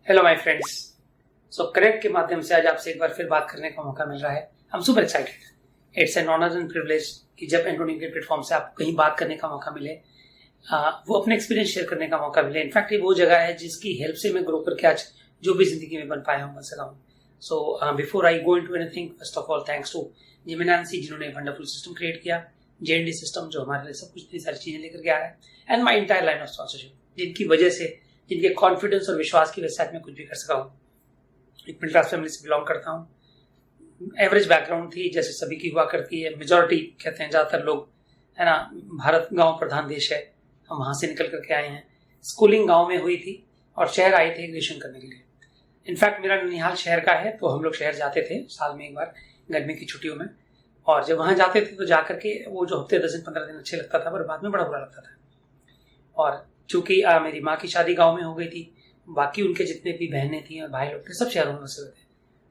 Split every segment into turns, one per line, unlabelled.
Hello my friends. So connect के माध्यम से आज आपसे एक बार फिर बात करने का मौका मिल रहा है। I am super excited. It's an honour and privilege कि जब एंटोनी के प्लेटफॉर्म से आपको कहीं बात करने का मौका मिले, वो अपने एक्सपीरियंस शेयर करने का मौका मिले। इनफैक्ट ये वो जगह है जिसकी हेल्प से मैं ग्रो करके आज जो भी जिंदगी में बन पाया हूँ, बन सका हूँ। So before I go into anything, first of all thanks to Jimmy Nancy जिन्होंने वंडरफुल सिस्टम क्रिएट किया, JND सिस्टम जो हमारे लिए सब कुछ इतनी सारी चीजें लेकर के आ रहा है, and my entire line of sponsorship जिनकी वजह से, जिनके कॉन्फिडेंस और विश्वास की वजह से मैं कुछ भी कर सका हूँ। एक मिडिल क्लास फैमिली से बिलोंग करता हूँ। एवरेज बैकग्राउंड थी जैसे सभी की हुआ करती है। मेजॉरिटी कहते हैं ज़्यादातर लोग, है ना, भारत गांव प्रधान देश है, हम वहाँ से निकल करके आए हैं। स्कूलिंग गांव में हुई थी और शहर आए थे ग्रेजुएशन करने के लिए। इनफैक्ट मेरा ननिहाल शहर का है, तो हम लोग शहर जाते थे साल में एक बार गर्मी की छुट्टियों में। और जब वहाँ जाते थे तो जाकर के वो जो हफ्ते 10 दिन 15 दिन अच्छे लगता था, पर बाद में बड़ा बुरा लगता था। और चूंकि मेरी माँ की शादी गांव में हो गई थी, बाकी उनके जितने भी बहनें थी और भाई लोग थे सब शहरों में बसे हुए थे।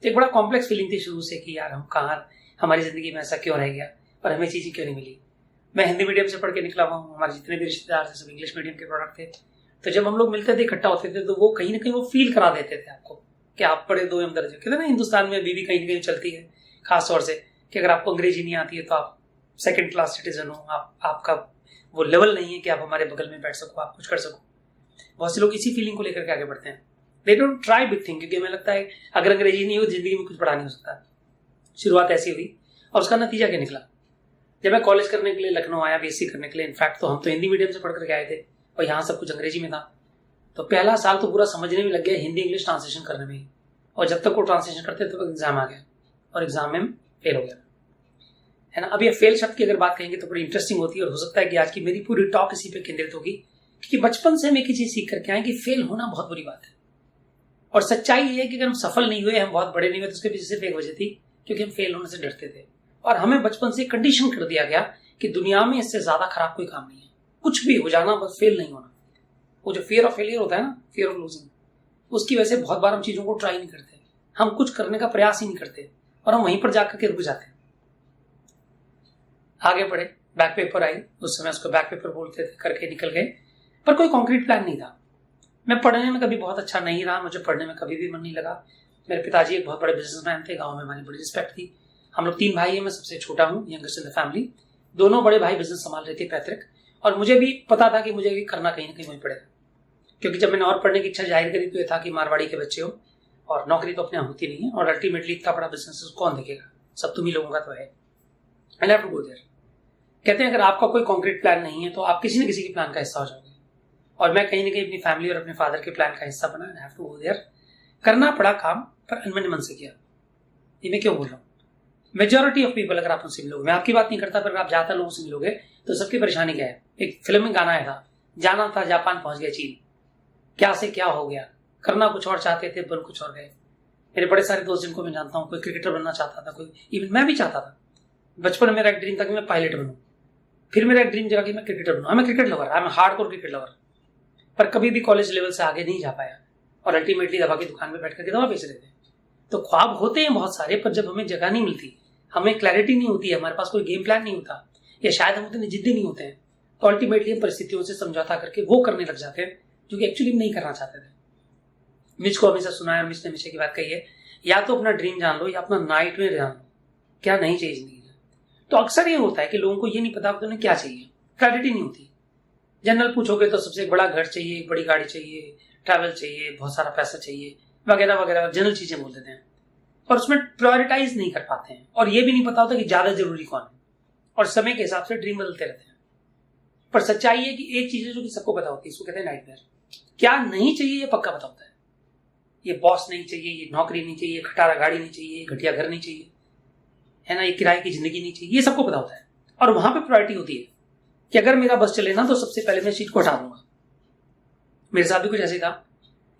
तो एक बड़ा कॉम्प्लेक्स फीलिंग थी शुरू से कि यार हम कहाँ, हमारी जिंदगी में ऐसा क्यों रह गया और हमें चीज़ें क्यों नहीं मिली। मैं हिंदी मीडियम से पढ़ के निकला हुआ हूँ, हमारे जितने भी रिश्तेदार थे सब इंग्लिश मीडियम के प्रोडक्ट थे। तो जब हम लोग मिलते थे, इकट्ठा होते थे, तो वो कहीं ना कहीं वो फील करा देते थे आपको कि आप पढ़े दो एम दर्जे। कहते ना हिंदुस्तान में अभी भी कहीं ना कहीं चलती है खास तौर से कि अगर आपको अंग्रेजी नहीं आती है तो आप सेकेंड क्लास सिटीजन हो, आपका वो लेवल नहीं है कि आप हमारे बगल में बैठ सको, आप कुछ कर सको। बहुत से लोग इसी फीलिंग को लेकर के आगे बढ़ते हैं। They don't try big thing, क्योंकि हमें लगता है अगर अंग्रेजी नहीं हो जिंदगी में कुछ पढ़ा नहीं हो सकता। शुरुआत ऐसी हुई और उसका नतीजा क्या निकला। जब मैं कॉलेज करने के लिए लखनऊ आया, BSc करने के लिए, इनफैक्ट तो हम तो हिंदी मीडियम से पढ़ करके आए थे और यहाँ सब कुछ अंग्रेजी में था। तो पहला साल तो पूरा समझने में लग गया, हिंदी इंग्लिश ट्रांसलेशन करने में ही। और जब तक वो ट्रांसलेशन करते तो एग्जाम आ गया और एग्जाम में फेल हो गया, है ना। अब ये फेल शब्द की अगर बात कहेंगे तो बड़ी इंटरेस्टिंग होती है और हो सकता है कि आज की मेरी पूरी टॉक इसी पे केंद्रित होगी, क्योंकि बचपन से हम एक ही चीज सीख करके आए कि फेल होना बहुत बुरी बात है। और सच्चाई ये है कि अगर हम सफल नहीं हुए, हम बहुत बड़े नहीं हुए, तो उसके पीछे सिर्फ एक वजह थी, क्योंकि हम फेल होने से डरते थे। और हमें बचपन से कंडीशन कर दिया गया कि दुनिया में इससे ज्यादा खराब कोई काम नहीं है, कुछ भी हो जाना, बस फेल नहीं होना। वो जो फियर ऑफ फेलियर होता है ना, फियर ऑफ लूजिंग, उसकी वजह से बहुत बार हम चीजों को ट्राई नहीं करते, हम कुछ करने का प्रयास ही नहीं करते और हम वहीं पर जाकर के रुक जाते हैं। आगे बढ़े, बैक पेपर आई, उस समय उसको बैक पेपर बोलते थे, करके निकल गए, पर कोई कॉन्क्रीट प्लान नहीं था। मैं पढ़ने में कभी बहुत अच्छा नहीं रहा, मुझे पढ़ने में कभी भी मन नहीं लगा। मेरे पिताजी एक बहुत बड़े बिजनेसमैन थे, गांव में हमारी बड़ी रिस्पेक्ट थी। हम लोग 3 भाई हैं, मैं सबसे छोटा हूँ, यंगेस्ट इन द फैमिली। दोनों बड़े भाई बिजनेस संभाल रहे थे पैतृक, और मुझे भी पता था कि मुझे भी करना कहीं ना कहीं वहीं पड़ेगा। क्योंकि जब मैंने और पढ़ने की इच्छा जाहिर करी तो ये था कि मारवाड़ी के बच्चे हो और नौकरी तो अपने यहाँ होती नहीं है, और अल्टीमेटली इतना बड़ा बिजनेस कौन देखेगा, सब तुम ही लोगों का तो है। I have to go there. कहते हैं अगर आपका कोई कॉन्क्रीट प्लान नहीं है तो आप किसी न किसी के प्लान का हिस्सा हो जाओगे, और मैं कहीं ना कहीं अपनी फैमिली और अपने फादर के प्लान का हिस्सा बना। I have to go there. करना पड़ा काम, पर अनमने मन से किया। ये मैं क्यों बोल रहा हूँ, मेजोरिटी ऑफ पीपल, अगर आप उनसे मिलोगे, मैं आपकी बात नहीं करता, पर अगर आप ज्यादा लोगों से मिलोगे तो सबकी परेशानी क्या है। एक फिल्म में गाना आया था, जाना था जापान पहुंच गया चीन, क्या से क्या हो गया। करना कुछ और चाहते थे, बन कुछ और गए। मेरे बड़े सारे दोस्त जिनको मैं जानता हूँ, कोई क्रिकेटर बनना चाहता था, कोई, इवन मैं भी चाहता था। बचपन में मेरा एक ड्रीम था कि मैं पायलट बनूं, फिर मेरा एक ड्रीम जगह कि मैं क्रिकेटर बनूं। मैं cricket lover, I am hardcore cricket lover, पर कभी भी कॉलेज लेवल से आगे नहीं जा पाया, और अल्टीमेटली दवा की दुकान में बैठ करके दवा बेच रहे थे। तो ख्वाब होते हैं बहुत सारे, पर जब हमें जगह नहीं मिलती, हमें क्लैरिटी नहीं होती है, हमारे पास कोई गेम प्लान नहीं होता, या शायद हम उतने जिद्दी नहीं होते हैं, तो अल्टीमेटली हम परिस्थितियों से समझौता करके वो करने लग जाते हैं जो कि एक्चुअली नहीं करना चाहते थे। मिच को हमेशा सुना है, मिच ने हमेशा की बात कही है, या तो अपना ड्रीम जान लो या अपना नाइटमेयर जान लो, क्या नहीं चाहिए जिंदगी में। तो अक्सर ये होता है कि लोगों को ये नहीं पता कि उन्हें क्या चाहिए, क्लैरिटी नहीं होती। जनरल पूछोगे तो सबसे एक बड़ा घर चाहिए, एक बड़ी गाड़ी चाहिए, ट्रैवल चाहिए, बहुत सारा पैसा चाहिए, वगैरह वगैरह जनरल चीजें बोल देते हैं, और उसमें प्रायोरिटाइज नहीं कर पाते हैं। और ये भी नहीं पता होता कि ज्यादा जरूरी कौन है, और समय के हिसाब से ड्रीम बदलते रहते हैं। पर सच्चाई है कि एक चीज है जो कि सबको पता होती है, इसको कहते हैं नाइटमेयर। क्या नहीं चाहिए ये पक्का पता होता है। ये बॉस नहीं चाहिए, ये नौकरी नहीं चाहिए, खटारा गाड़ी नहीं चाहिए, घटिया घर नहीं चाहिए, है ना, ये किराए की जिंदगी नहीं चाहिए, ये सबको पता होता है। और वहां पे प्रायोरिटी होती है कि अगर मेरा बस चले ना तो सबसे पहले मैं सीट को हटा दूंगा। मेरे साथ भी कुछ ऐसे था,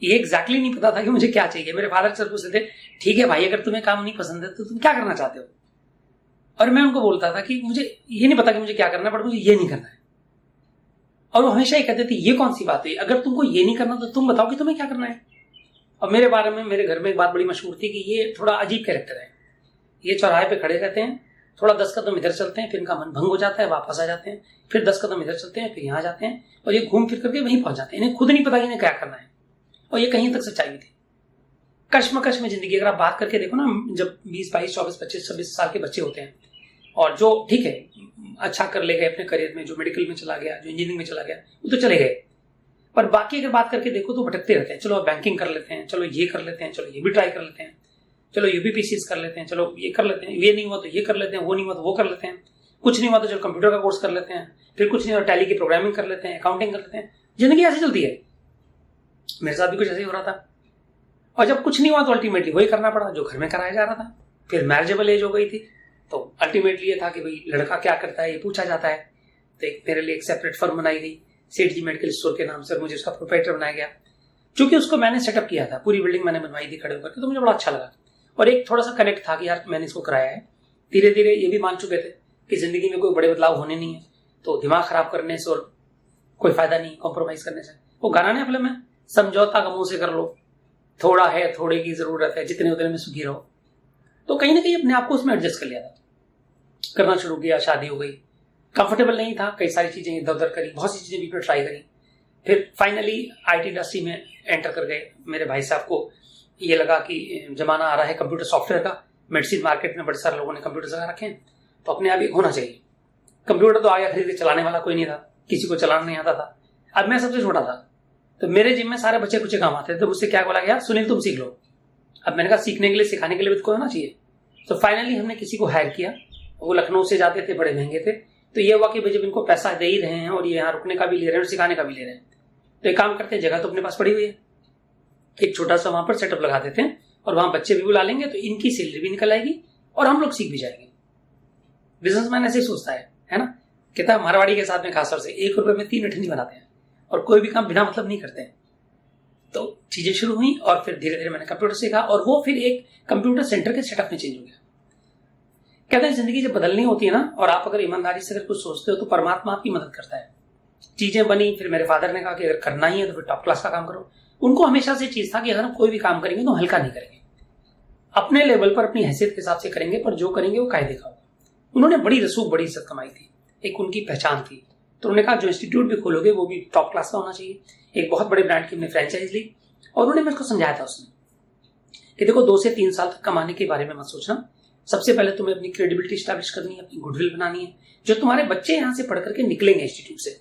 ये एग्जैक्टली नहीं पता था कि मुझे क्या चाहिए। मेरे फादर सर पूछते थे, ठीक है भाई, अगर तुम्हें काम नहीं पसंद है तो तुम क्या करना चाहते हो। और मैं उनको बोलता था कि मुझे ये नहीं पता कि मुझे क्या करना है, बट मुझे ये नहीं करना है। और वो हमेशा ये कहते थे, ये कौन सी बात है, अगर तुमको ये नहीं करना तो तुम बताओ कि तुम्हें क्या करना है। और मेरे बारे में मेरे घर में एक बात बड़ी मशहूर थी कि ये थोड़ा अजीब कैरेक्टर है। ये चौराहे पे खड़े रहते हैं, थोड़ा 10 कदम इधर चलते हैं, फिर इनका मन भंग हो जाता है, वापस आ जाते हैं, फिर 10 कदम इधर चलते हैं, फिर यहाँ जाते हैं, और ये घूम फिर करके वहीं पहुंच जाते हैं। इन्हें खुद नहीं पता कि इन्हें क्या करना है, और ये कहीं तक सच्चाई भी थी। कश्मकश में जिंदगी। अगर आप बात करके देखो ना, जब 20, 22, 24, 25, 26 साल के बच्चे होते हैं और जो ठीक है अच्छा कर ले गए अपने करियर में, जो मेडिकल में चला गया, जो इंजीनियरिंग में चला गया, वो तो चले गए, पर बाकी अगर बात करके देखो तो भटकते रहते हैं। चलो बैंकिंग कर लेते हैं, चलो ये कर लेते हैं, चलो ये भी ट्राई कर लेते हैं, चलो यूपीपीसीएस कर लेते हैं, चलो ये कर लेते हैं, ये नहीं हुआ तो ये कर लेते हैं, वो नहीं हुआ तो वो कर लेते हैं, कुछ नहीं हुआ तो चलो कंप्यूटर का कोर्स कर लेते हैं, फिर कुछ नहीं हुआ टैली की प्रोग्रामिंग कर लेते हैं, अकाउंटिंग कर लेते हैं। जिंदगी ऐसी चलती है। मेरे साथ भी कुछ ऐसे ही हो रहा था। और जब कुछ नहीं हुआ तो अल्टीमेटली वही करना पड़ा जो घर में कराया जा रहा था। फिर मैरिजेबल एज हो गई थी, तो अल्टीमेटली ये था कि भाई लड़का क्या करता है ये पूछा जाता है। तो मेरे लिए एक सेपरेट फर्म बनाई गई सेठ जी मेडिकल स्टोर के नाम से, मुझे उसका प्रोप्राइटर बनाया गया। चूंकि उसको मैंने सेटअप किया था, पूरी बिल्डिंग मैंने बनवाई थी खड़े होकर, तो मुझे बड़ा अच्छा लगा। और एक थोड़ा सा कनेक्ट था कि यार मैंने इसको कराया है। धीरे धीरे ये भी मान चुके थे कि जिंदगी में कोई बड़े बदलाव होने नहीं है, तो दिमाग खराब करने से और कोई फायदा नहीं, कॉम्प्रोमाइज करने से। वो गाना नहीं फिल्म में, समझौता गमों से कर लो, थोड़ा है थोड़े की जरूरत है, जितने उतने में सुखी रहो। तो कहीं ना कहीं अपने आप को उसमें एडजस्ट कर लिया था, करना शुरू किया, शादी हो गई। कंफर्टेबल नहीं था, कई सारी चीजें इधर उधर करी, बहुत सी चीजें भी ट्राई करी। फिर फाइनली आईटी इंडस्ट्री में एंटर कर गए। मेरे भाई साहब को ये लगा कि जमाना आ रहा है कंप्यूटर सॉफ्टवेयर का, मेडिसिन मार्केट में बड़े सारे लोगों ने कंप्यूटर लगा रखे हैं, तो अपने आप ही होना चाहिए। कंप्यूटर तो आया, खरीद के चलाने वाला कोई नहीं था, किसी को चलाना नहीं आता था। अब मैं सबसे छोटा था, तो मेरे जिम में सारे बच्चे कुछ काम आते थे, तो मुझसे क्या बोला गया, सुनील तुम सीख लो। अब मैंने कहा सीखने के लिए, सिखाने के लिए भी तो कोई होना चाहिए। तो फाइनली हमने किसी को हायर किया। वो लखनऊ से जाते थे, बड़े महंगे थे। तो ये हुआ कि भाई जब इनको पैसा दे ही रहे हैं और ये यहाँ रुकने का भी ले रहे हैं और सिखाने का भी ले रहे हैं, तो एक काम करते हैं, जगह तो अपने पास पड़ी हुई है, एक छोटा सा वहां पर सेटअप लगा देते हैं और वहां बच्चे भी बुला लेंगे, तो इनकी सैलरी भी निकल आएगी और हम लोग सीख भी जाएंगे। बिजनेसमैन ऐसे ही सोचता है ना। कहता है मारवाड़ी के साथ में खासतौर से 1 रुपए में 3 अठनी बनाते हैं और कोई भी काम बिना मतलब नहीं करते हैं। तो चीजें शुरू हुई और फिर धीरे धीरे मैंने कंप्यूटर सीखा और वो फिर एक कंप्यूटर सेंटर के सेटअप में चेंज हो गया। कहते हैं जिंदगी जब बदलनी होती है ना, और आप अगर ईमानदारी से अगर कुछ सोचते हो तो परमात्मा आपकी मदद करता है। चीजें बनी, फिर मेरे फादर ने कहा कि अगर करना ही है तो फिर टॉप क्लास का काम करो। उनको हमेशा से चीज था कि अगर हम कोई भी काम करेंगे तो हल्का नहीं करेंगे, अपने लेवल पर अपनी हैसियत के हिसाब से करेंगे, पर जो करेंगे वो कायदे का होगा। उन्होंने बड़ी रसूख, बड़ी इज्जत कमाई थी, एक उनकी पहचान थी। तो उन्होंने कहा जो इंस्टीट्यूट भी खोलोगे वो भी टॉप क्लास का होना चाहिए। एक बहुत बड़े ब्रांड की हमने फ्रेंचाइज ली और उन्होंने मेरे को समझाया था उसने कि देखो 2 से 3 साल तक कमाने के बारे में मत सोचना, सबसे पहले तुम्हें अपनी क्रेडिबिलिटी स्टैब्लिश करनी है, अपनी गुडविल बनानी है। जो तुम्हारे बच्चे यहाँ से पढ़ करके निकलेंगे इंस्टीट्यूट से,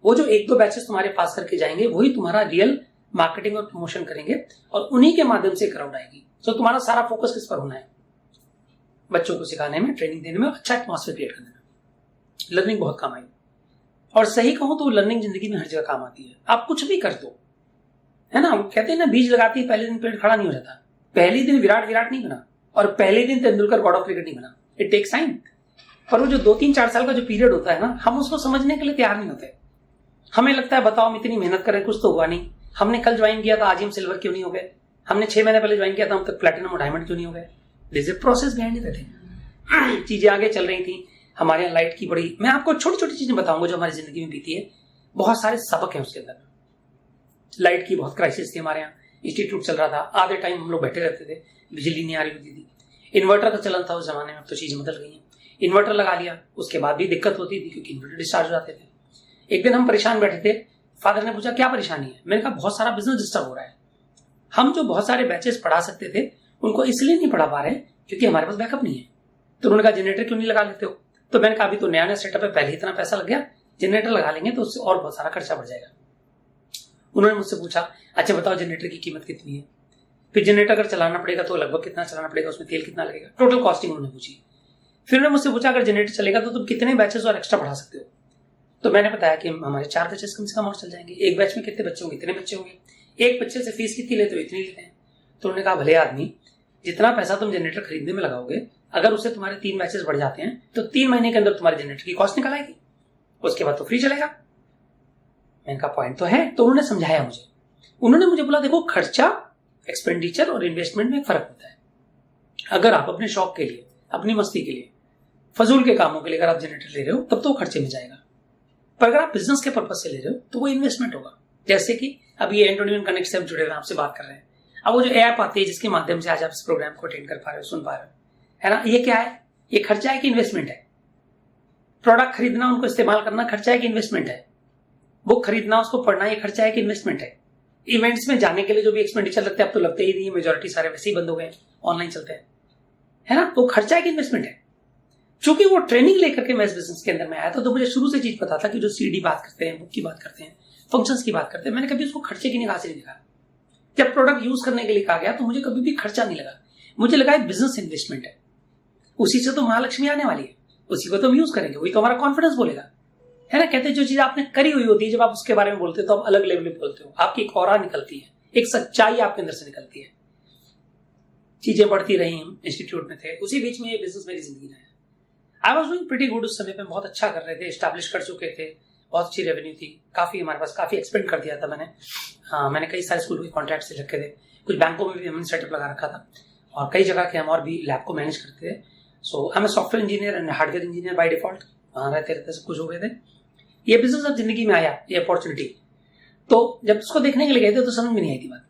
वो जो 1-2 बैचेस तुम्हारे पास करके जाएंगे, वही तुम्हारा रियल मार्केटिंग और प्रमोशन करेंगे और उन्हीं के माध्यम से क्राउड आएगी। तो तुम्हारा सारा फोकस किस पर होना है, बच्चों को सिखाने में, ट्रेनिंग देने में, अच्छा एटमॉस्फेयर क्रिएट करने में। लर्निंग बहुत काम आई, और सही कहूं तो लर्निंग जिंदगी में हर जगह काम आती है। आप कुछ भी कर दो, है ना, कहते हैं ना बीज लगाती है पहले दिन पेड़ खड़ा नहीं हो जाता। पहले दिन विराट नहीं बना और पहले दिन तेंदुलकर गॉड ऑफ क्रिकेट नहीं बना। It takes time. पर वो जो 2-3-4 साल का जो पीरियड होता है ना, हम उसको समझने के लिए तैयार नहीं होते। हमें लगता है बताओ हम इतनी मेहनत करें, कुछ तो हुआ नहीं। हमने कल ज्वाइन किया था, आज हम सिल्वर क्यों नहीं हो गए? हमने 6 महीने पहले ज्वाइन किया था, हम तक प्लैटिनम और डायमंड क्यों नहीं हो गए? This is process behind it. चीजें आगे चल रही थी, हमारे यहाँ लाइट की बड़ी, मैं आपको छोटी छोटी चीजें बताऊंगा जो हमारी जिंदगी में बीती है। बहुत सारे सबक हैं उसके अंदर। लाइट की बहुत क्राइसिस थी हमारे यहाँ, इंस्टीट्यूट चल रहा था, आधे टाइम हम लोग बैठे रहते थे, बिजली नहीं आ रही होती थी। इन्वर्टर का चलन था उस जमाने में, तो चीजें बदल गई हैं। इन्वर्टर लगा लिया, उसके बाद भी दिक्कत होती थी क्योंकि इन्वर्टर डिस्चार्ज हो जाते थे। एक दिन हम परेशान बैठे थे, फादर ने पूछा क्या परेशानी है? मैंने कहा बहुत सारा बिजनेस डिस्टर्ब हो रहा है। हम जो बहुत सारे बैचेस पढ़ा सकते थे उनको इसलिए नहीं पढ़ा पा रहे क्योंकि हमारे पास बैकअप नहीं है। तो उन्होंने कहा जनरेटर क्यों नहीं लगा लेते हो? तो मैंने कहा अभी तो नया नया सेटअप है, पहले इतना पैसा लग गया, जनरेटर लगा लेंगे तो उससे और बहुत सारा खर्चा बढ़ जाएगा। उन्होंने मुझसे पूछा अच्छा बताओ जनरेटर की कीमत कितनी है, फिर जनरेटर अगर चलाना पड़ेगा तो लगभग कितना चलाना पड़ेगा, उसमें तेल कितना लगेगा, टोटल कॉस्टिंग उन्होंने पूछी। फिर उन्होंने मुझसे पूछा अगर जनरेटर चलेगा तो तुम कितने बैचेस और एक्स्ट्रा बढ़ा सकते हो? तो मैंने बताया कि हमारे 4 बैचेस कम से कम और चल जाएंगे। एक बैच में कितने बच्चे होंगे, इतने बच्चे होंगे, एक बच्चे से फीस कितनी लेते हो, इतनी लेते हैं। तो उन्होंने कहा भले आदमी, जितना पैसा तुम जनरेटर खरीदने में लगाओगे, अगर उससे तुम्हारे 3 बैचेस बढ़ जाते हैं तो 3 महीने के अंदर तुम्हारे जनरेटर की कॉस्ट निकल आएगी, उसके बाद तो फ्री चलेगा। मैंने कहा पॉइंट तो है। तो उन्होंने समझाया मुझे, उन्होंने मुझे बोला देखो खर्चा, एक्सपेंडिचर और इन्वेस्टमेंट में फर्क होता है। अगर आप अपने शौक के लिए, अपनी मस्ती के लिए, फजूल के कामों के लिए अगर आप जनरेटर ले रहे हो तब तो वो खर्चे में जाएगा, पर अगर आप बिजनेस के पर्पज से ले रहे हो तो वो इन्वेस्टमेंट होगा। जैसे कि अब ये एंटोनियन कनेक्ट से हम जुड़े हुए आपसे बात कर रहे हैं। अब वो जो ऐप आती है जिसके माध्यम से आज आप इस प्रोग्राम को अटेंड कर पा रहे हो, सुन पा रहे हो, है ना, ये क्या है? ये खर्चा है कि इन्वेस्टमेंट है? प्रोडक्ट खरीदना, उनको इस्तेमाल करना खर्चा है कि इन्वेस्टमेंट है? बुक खरीदना, उसको पढ़ना, ये खर्चा है कि इन्वेस्टमेंट है? इवेंट्स में जाने के लिए जो भी एक्सपेंडिचर लगते हैं अब तो लगते ही नहीं है, मेजोरिटी सारे वैसे ही बंद हो गए हैं, ऑनलाइन चलते हैं, है ना। वो खर्चा है कि इन्वेस्टमेंट है। चूंकि वो ट्रेनिंग लेकर के मैं इस बिजनेस के अंदर में आया था, तो मुझे शुरू से चीज पता था कि जो सीडी बात करते हैं, बुक की बात करते हैं, फंक्शंस की बात करते हैं, मैंने कभी उसको खर्चे की निगाह से नहीं देखा। जब प्रोडक्ट यूज करने के लिए कहा गया तो मुझे कभी भी खर्चा नहीं लगा, मुझे लगा बिजनेस इन्वेस्टमेंट है, उसी से तो महालक्ष्मी आने वाली है, उसी को तो हम यूज करेंगे, वही तो हमारा कॉन्फिडेंस बोलेगा, है ना। कहते हैं जो चीज आपने करी हुई होती है, जब आप उसके बारे में बोलते हो तो आप अलग लेवल पे बोलते हो, आपकी एक ऑरा निकलती है, एक सच्चाई आपके अंदर से निकलती है। चीजें बढ़ती रही, हम इंस्टीट्यूट में थे, उसी बीच में ये बिजनेस मेरी जिंदगी में है। I was doing pretty good, उस समय पे बहुत अच्छा कर रहे थे, एस्टैब्लिश कर चुके थे, बहुत अच्छी रेवेन्यू थी, काफी हमारे पास, काफी एक्सपेंड कर दिया था मैंने। मैंने कई सारे स्कूल के कॉन्ट्रैक्ट से रखे थे, कुछ बैंकों में भी हमने सेटअप लगा रखा था, और कई जगह के हम और भी लैब को मैनेज करते थे। So I am software engineer and hardware engineer by default, वहां रहते रहते सब कुछ हो गए थे। ये बिजनेस अब जिंदगी में आया, ये अपॉर्चुनिटी, तो जब उसको देखने के लिए गए थे तो समझ में नहीं आई थी बात।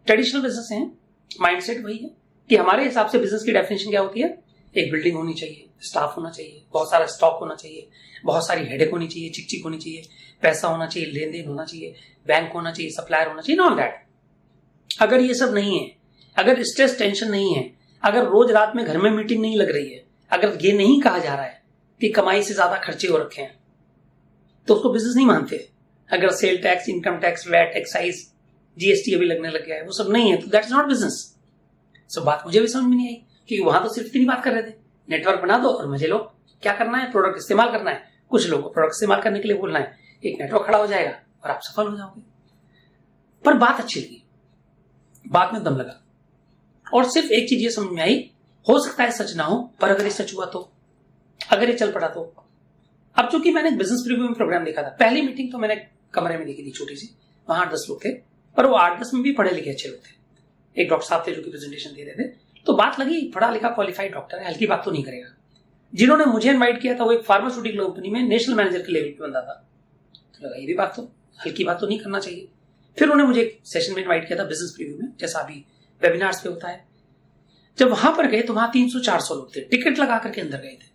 ट्रेडिशनल बिजनेस है, माइंडसेट वही है कि हमारे हिसाब से बिजनेस की डेफिनेशन क्या होती है, एक बिल्डिंग होनी चाहिए, स्टाफ होना चाहिए, बहुत सारा स्टॉक होना चाहिए, बहुत सारी हेडेक होनी चाहिए, चिक होनी चाहिए, पैसा होना चाहिए, लेन देन होना चाहिए, बैंक होना चाहिए, सप्लायर होना चाहिए, नॉट दैट। अगर ये सब नहीं है, अगर स्ट्रेस टेंशन नहीं है, अगर रोज रात में घर में मीटिंग नहीं लग रही है, अगर ये नहीं कहा जा रहा है कि कमाई से ज्यादा खर्चे हो रखे हैं, तो उसको बिजनेस नहीं मानते। अगर sale tax, income tax, VAT, excise, GST अभी लगने लग गया है, वो सब नहीं है, तो दैट्स नॉट बिजनेस। सब बात मुझे भी समझ में नहीं आई, क्योंकि वहां तो सिर्फ इतनी बात कर रहे थे, नेटवर्क बना दो और मजे लो, क्या करना है, प्रोडक्ट इस्तेमाल करना है, कुछ लोगों को प्रोडक्ट इस्तेमाल करने के लिए बोलना है, एक नेटवर्क खड़ा हो जाएगा और आप सफल हो जाओगे। पर बात अच्छी लगी, बात में दम लगा, और सिर्फ एक चीज ये समझ में आई, हो सकता है सच ना हो, पर अगर ये सच हुआ तो, अगर ये चल पड़ा तो। अब चूंकि मैंने बिजनेस प्रीव्यू में प्रोग्राम देखा था, पहली मीटिंग तो मैंने कमरे में देखी थी छोटी सी, वहां 8-10 लोग थे, पर वो 8-10 में भी पढ़े लिखे अच्छे लोग थे। एक डॉक्टर साहब थे जो कि प्रेजेंटेशन दे रहे थे, तो बात लगी पढ़ा लिखा क्वालिफाइड डॉक्टर है, हल्की बात तो नहीं करेगा। जिन्होंने मुझे इन्वाइट किया था वो एक फार्मास्यूटिकल कंपनी में नेशनल मैनेजर के लेवल पे बंदा था, तो लगा ये भी बात तो, हल्की बात तो नहीं करना चाहिए। फिर उन्होंने मुझे एक सेशन में इन्वाइट किया था बिजनेस प्रीव्यू में, जैसा अभी वेबिनार्स पे होता है। जब वहां पर गए तो वहां 300-400 लोग थे, टिकट लगा करके अंदर गए थे,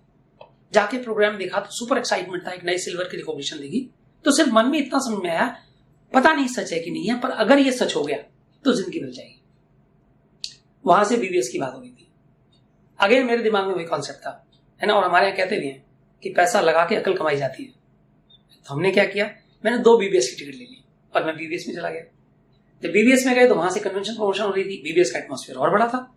जाके प्रोग्राम देखा तो सुपर एक्साइटमेंट था, एक नई सिल्वर की रिकॉग्निशन देगी, तो सिर्फ मन में इतना समझ में आया, पता नहीं सच है कि नहीं है, पर अगर ये सच हो गया तो जिंदगी बदल जाएगी। वहां से बीबीएस की बात हो गई थी। अगेन मेरे दिमाग में वही कॉन्सेप्ट था, है ना, और हमारे यहाँ कहते भी हैं कि पैसा लगा के अकल कमाई जाती है। तो हमने क्या किया, मैंने 2 बीबीएस की टिकट ले ली और मैं बीबीएस में चला गया। जब बीबीएस में गए तो वहां से कन्वेंशन प्रमोशन हो रही थी, बीबीएस का एटमॉस्फेयर और बड़ा था,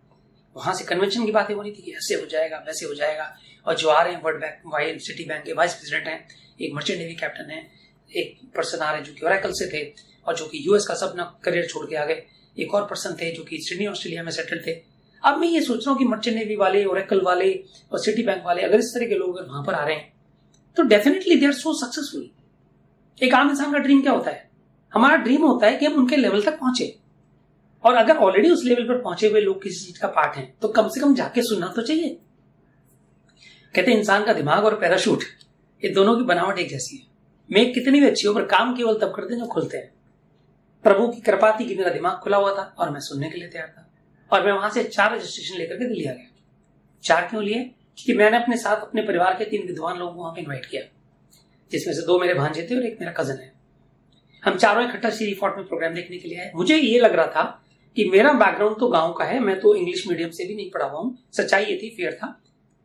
वहां से कन्वेंशन की बातें हो रही थी कि ऐसे हो जाएगा, वैसे हो जाएगा, और जो आ रहे हैं वर्ल्ड बैंक, सिटी बैंक के वाइस प्रेसिडेंट हैं, एक मर्चेंट नेवी कैप्टन है, एक पर्सन आ रहे जो कि ओरेकल से थे और जो कि यूएस का सब अपना करियर छोड़ के आ गए, एक और पर्सन थे जो कि सिडनी ऑस्ट्रेलिया में सेटल थे। अब मैं ये सोच रहा हूँ कि मर्चेंट नेवी वाले, ओरेकल वाले और सिटी बैंक वाले अगर इस तरह के लोग वहां पर आ रहे हैं तो definitely they are so successful. एक आम इंसान का ड्रीम क्या होता है, हमारा ड्रीम होता है कि हम उनके लेवल तक पहुंचे, और अगर ऑलरेडी उस लेवल पर पहुंचे हुए लोग किसी चीज का पार्ट हैं तो कम से कम जाके सुनना तो चाहिए। कहते हैं इंसान का दिमाग और पैराशूट, ये दोनों की बनावट एक जैसी है। मेघ कितनी भी अच्छी हो पर काम केवल तब करते हैं जो खुलते हैं। प्रभु की कृपा थी कि मेरा दिमाग खुला हुआ था और मैं सुनने के लिए तैयार था, और मैं वहां से 4 रजिस्ट्रेशन लेकर के दिल्ली आ गया। 4 क्यों लिए, क्योंकि मैंने अपने साथ अपने परिवार के 3 विद्वान लोगों को वहां पे इन्वाइट किया, जिसमें से 2 मेरे भांजे थे और एक मेरा कजन है। हम चारों इकट्ठा सीरी फोर्ट में प्रोग्राम देखने के लिए आए। मुझे ये लग रहा था कि मेरा बैकग्राउंड तो गांव का है, मैं तो इंग्लिश मीडियम से भी नहीं पढ़ा हुआ हूं, सच्चाई ये थी, फेयर था,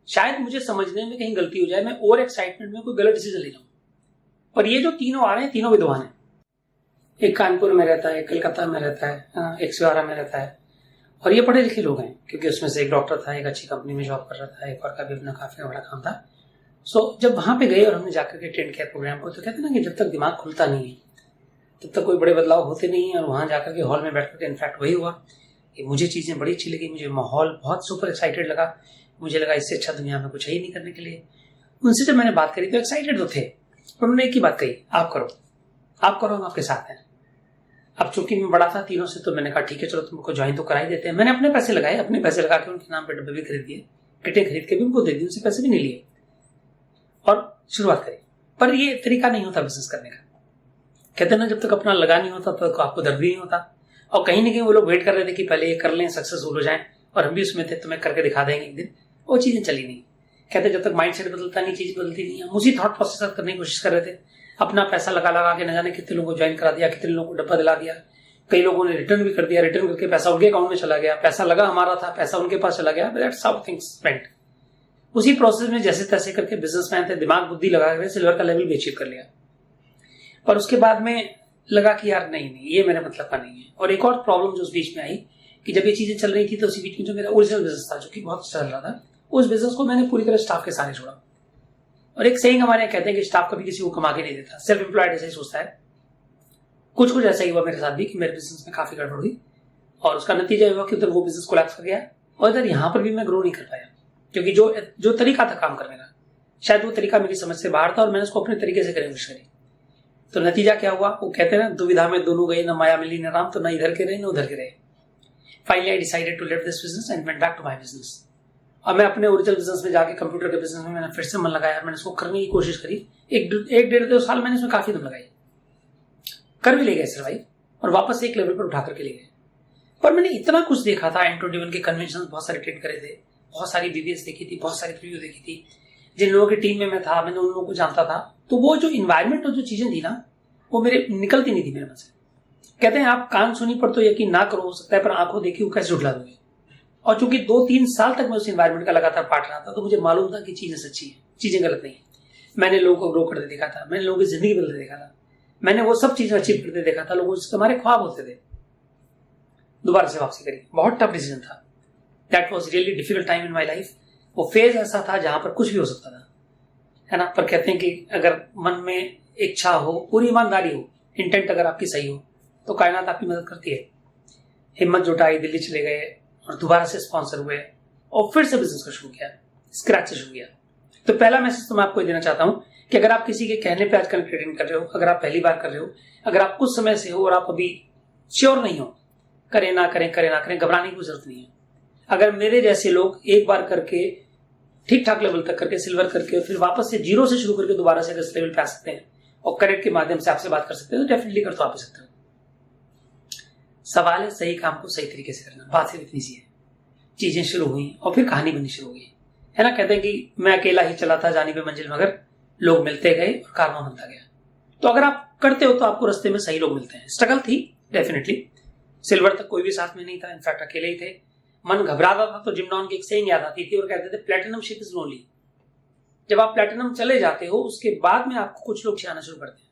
शायद मुझे समझने में कहीं गलती हो जाए, मैं ओवर एक्साइटमेंट में कोई गलत डिसीजन ले जाऊं। पर ये जो तीनों आ रहे हैं, तीनों विद्वान हैं, एक कानपुर में रहता है, एक कलकत्ता में रहता है, एक सिवारा में रहता है, और ये पढ़े लिखे लोग हैं, क्योंकि उसमें से एक डॉक्टर था, एक अच्छी कंपनी में जॉब कर रहा था, एक और का भी अपना काफी बड़ा काम था। सो जब वहां पे गए और हमने जाकर के अटेंड किया प्रोग्राम को, तो कहते ना कि जब तक दिमाग खुलता नहीं है तब तक कोई बड़े बदलाव होते नहीं है। और वहां जाकर के हॉल में बैठ करके इनफैक्ट वही हुआ कि मुझे चीजें बड़ी अच्छी लगी, मुझे माहौल बहुत सुपर एक्साइटेड लगा, मुझे लगा इससे अच्छा दुनिया में कुछ है ही नहीं करने के लिए। उनसे जब मैंने बात करी तो एक्साइटेड तो थे, पर उन्होंने एक ही बात कही, आप करो, हम आपके साथ हैं। अब चूंकि मैं बड़ा था तीनों से, तो मैंने कहा ठीक है चलो तुमको ज्वाइन तो करा ही देते हैं। मैंने अपने पैसे लगाए, अपने पैसे लगा के उनके नाम पे डब्बे भी खरीद दिए, किटें खरीद के भी उनको दे दी, उनसे पैसे भी नहीं लिए और शुरुआत करी। पर ये तरीका नहीं होता बिजनेस करने का। कहते हैं ना, जब तक अपना लगा नहीं होता तब तो आपको दर्द भी नहीं होता। और कहीं ना कहीं वो लोग वेट कर रहे थे कि पहले ये कर लें, सक्सेसफुल हो जाएं, और हम भी उसमें थे, तुम्हें करके दिखा देंगे एक दिन। वो चीजें चली नहीं। कहते जब तक माइंडसेट बदलता नहीं, चीज बदलती नहीं। हम उसी थॉट प्रोसेस करने की कोशिश कर रहे थे, अपना पैसा लगा लगा के न जाने कितने लोगों को ज्वाइन करा दिया, कितने लोगों को डब्बा दिला दिया, कई लोगों ने रिटर्न भी कर दिया, रिटर्न करके पैसा उनके अकाउंट में चला गया, पैसा लगा हमारा था, पैसा उनके पास चला गया, दैट्स हाउ थिंग्स वेंट। उसी प्रोसेस में जैसे तैसे करके बिजनेसमैन थे, दिमाग बुद्धि लगा के सिल्वर का लेवल भी अचीव कर लिया। और उसके बाद में लगा कि यार नहीं ये मेरे मतलब का नहीं है। और एक और प्रॉब्लम जो उस बीच में आई कि जब ये चीजें चल रही थी तो उसी बीच में जो मेरा ओरिजिनल बिजनेस था जो कि बहुत अच्छा चल रहा था, उस बिजनेस को मैंने पूरी तरह स्टाफ के सारे छोड़ा। और एक सेइंग हमारे यहाँ कहते हैं कि स्टाफ कभी किसी को कमा के नहीं देता, सेल्फ एम्प्लॉयड ऐसा ही सोचता है। कुछ ऐसा ही हुआ मेरे साथ भी कि मेरे बिजनेस में काफी गड़बड़ हुई और उसका नतीजा हुआ कि उधर वो बिजनेस कोलैप्स कर गया और इधर यहाँ पर भी मैं ग्रो नहीं कर पाया, क्योंकि जो तरीका था काम करने का शायद वो तरीका मेरी समझ से बाहर था और मैंने उसको अपने तरीके से करने की कोशिश करी। तो नतीजा क्या हुआ, वो कहते हैं ना, दुविधा में दोनों गए, न माया मिली न राम, तो न इधर के रहे न उधर के रहे। Finally I decided to leave this business and went back to my business. अब मैं अपने ओरिजिनल बिजनेस में जाके कंप्यूटर के बिजनेस में मैंने फिर से मन लगाया, मैंने इसको करने की कोशिश करी। एक 1.5-2 साल मैंने इसमें काफी दम लगाई, कर भी ले गए सर्वाइव और वापस एक लेवल पर उठा करके ले गए। पर मैंने इतना कुछ देखा था, N21 के कन्वेंशन बहुत सारे अटेंड करे थे, बहुत सारी बीबीएस देखी थी, बहुत सारी प्रीव्यू देखी थी, जिन लोगों की टीम में मैं था मैंने उन लोगों को जानता था। तो वो जो इन्वायरमेंट और जो चीजें थी ना, वो मेरे निकलती नहीं थी मेरे मन से। कहते हैं आप कान सुनी पर तो यकीन ना करो, हो सकता है, पर आंखों देखी वो कैसे झुठला दोगे। और चूंकि 2-3 साल तक मैं उस इन्वायरमेंट का लगातार पार्ट रहा था, तो मुझे मालूम था कि चीजें सच्ची है, चीजें गलत नहीं है। मैंने लोगों को ग्रो करते देखा था, मैंने लोगों की जिंदगी बदलते देखा था, मैंने वो सब चीजें अचीव करते देखा था, लोगों जिसके हमारे ख्वाब होते थे। दोबारा से वापसी करी, बहुत टफ डिसीजन था। That was really difficult time in my life. वो फेज ऐसा था जहां पर कुछ भी हो सकता था, है ना। पर कहते हैं कि अगर मन में इच्छा हो, पूरी ईमानदारी हो, इंटेंट अगर आपकी सही हो, तो कायनात आपकी मदद करती है। हिम्मत जुटाई, दिल्ली चले गए और दोबारा से स्पॉन्सर हुए और फिर से बिजनेस को शुरू किया, स्क्रैच से शुरू किया। तो पहला मैसेज तो मैं आपको देना चाहता हूं कि अगर आप किसी के कहने पे आजकल ट्रेडिंग कर रहे हो, अगर आप पहली बार कर रहे हो, अगर आप कुछ समय से हो और आप अभी श्योर नहीं हो, करें ना करें, घबराने की जरूरत नहीं है। अगर मेरे जैसे लोग एक बार करके ठीक ठाक लेवल तक करके, सिल्वर करके, और फिर वापस से जीरो से शुरू करके दोबारा से अगर इस लेवल पे आ सकते हैं और कनेक्ट के माध्यम से आपसे बात कर सकते हैं, तो डेफिनेटली कर तो आप सकते हो। सवाल है सही काम को सही तरीके से करना। बात सिर्फ इतनी सी है। चीजें शुरू हुई और फिर कहानी बननी शुरू हो गई, है ना। कहते हैं कि मैं अकेला ही चला था जानी पे मंजिल, मगर लोग मिलते गए और कारवां बनता गया। तो अगर आप करते हो तो आपको रास्ते में सही लोग मिलते हैं। स्ट्रगल थी डेफिनेटली, सिल्वर तक कोई भी साथ में नहीं था, इनफैक्ट अकेले ही थे। मन घबराता था तो जिम डॉन की एक सेइंग याद आती थी और कहते थे प्लैटिनम शिप इज लोनली। जब आप प्लैटिनम चले जाते हो उसके बाद में आपको कुछ लोग आना शुरू करते हैं।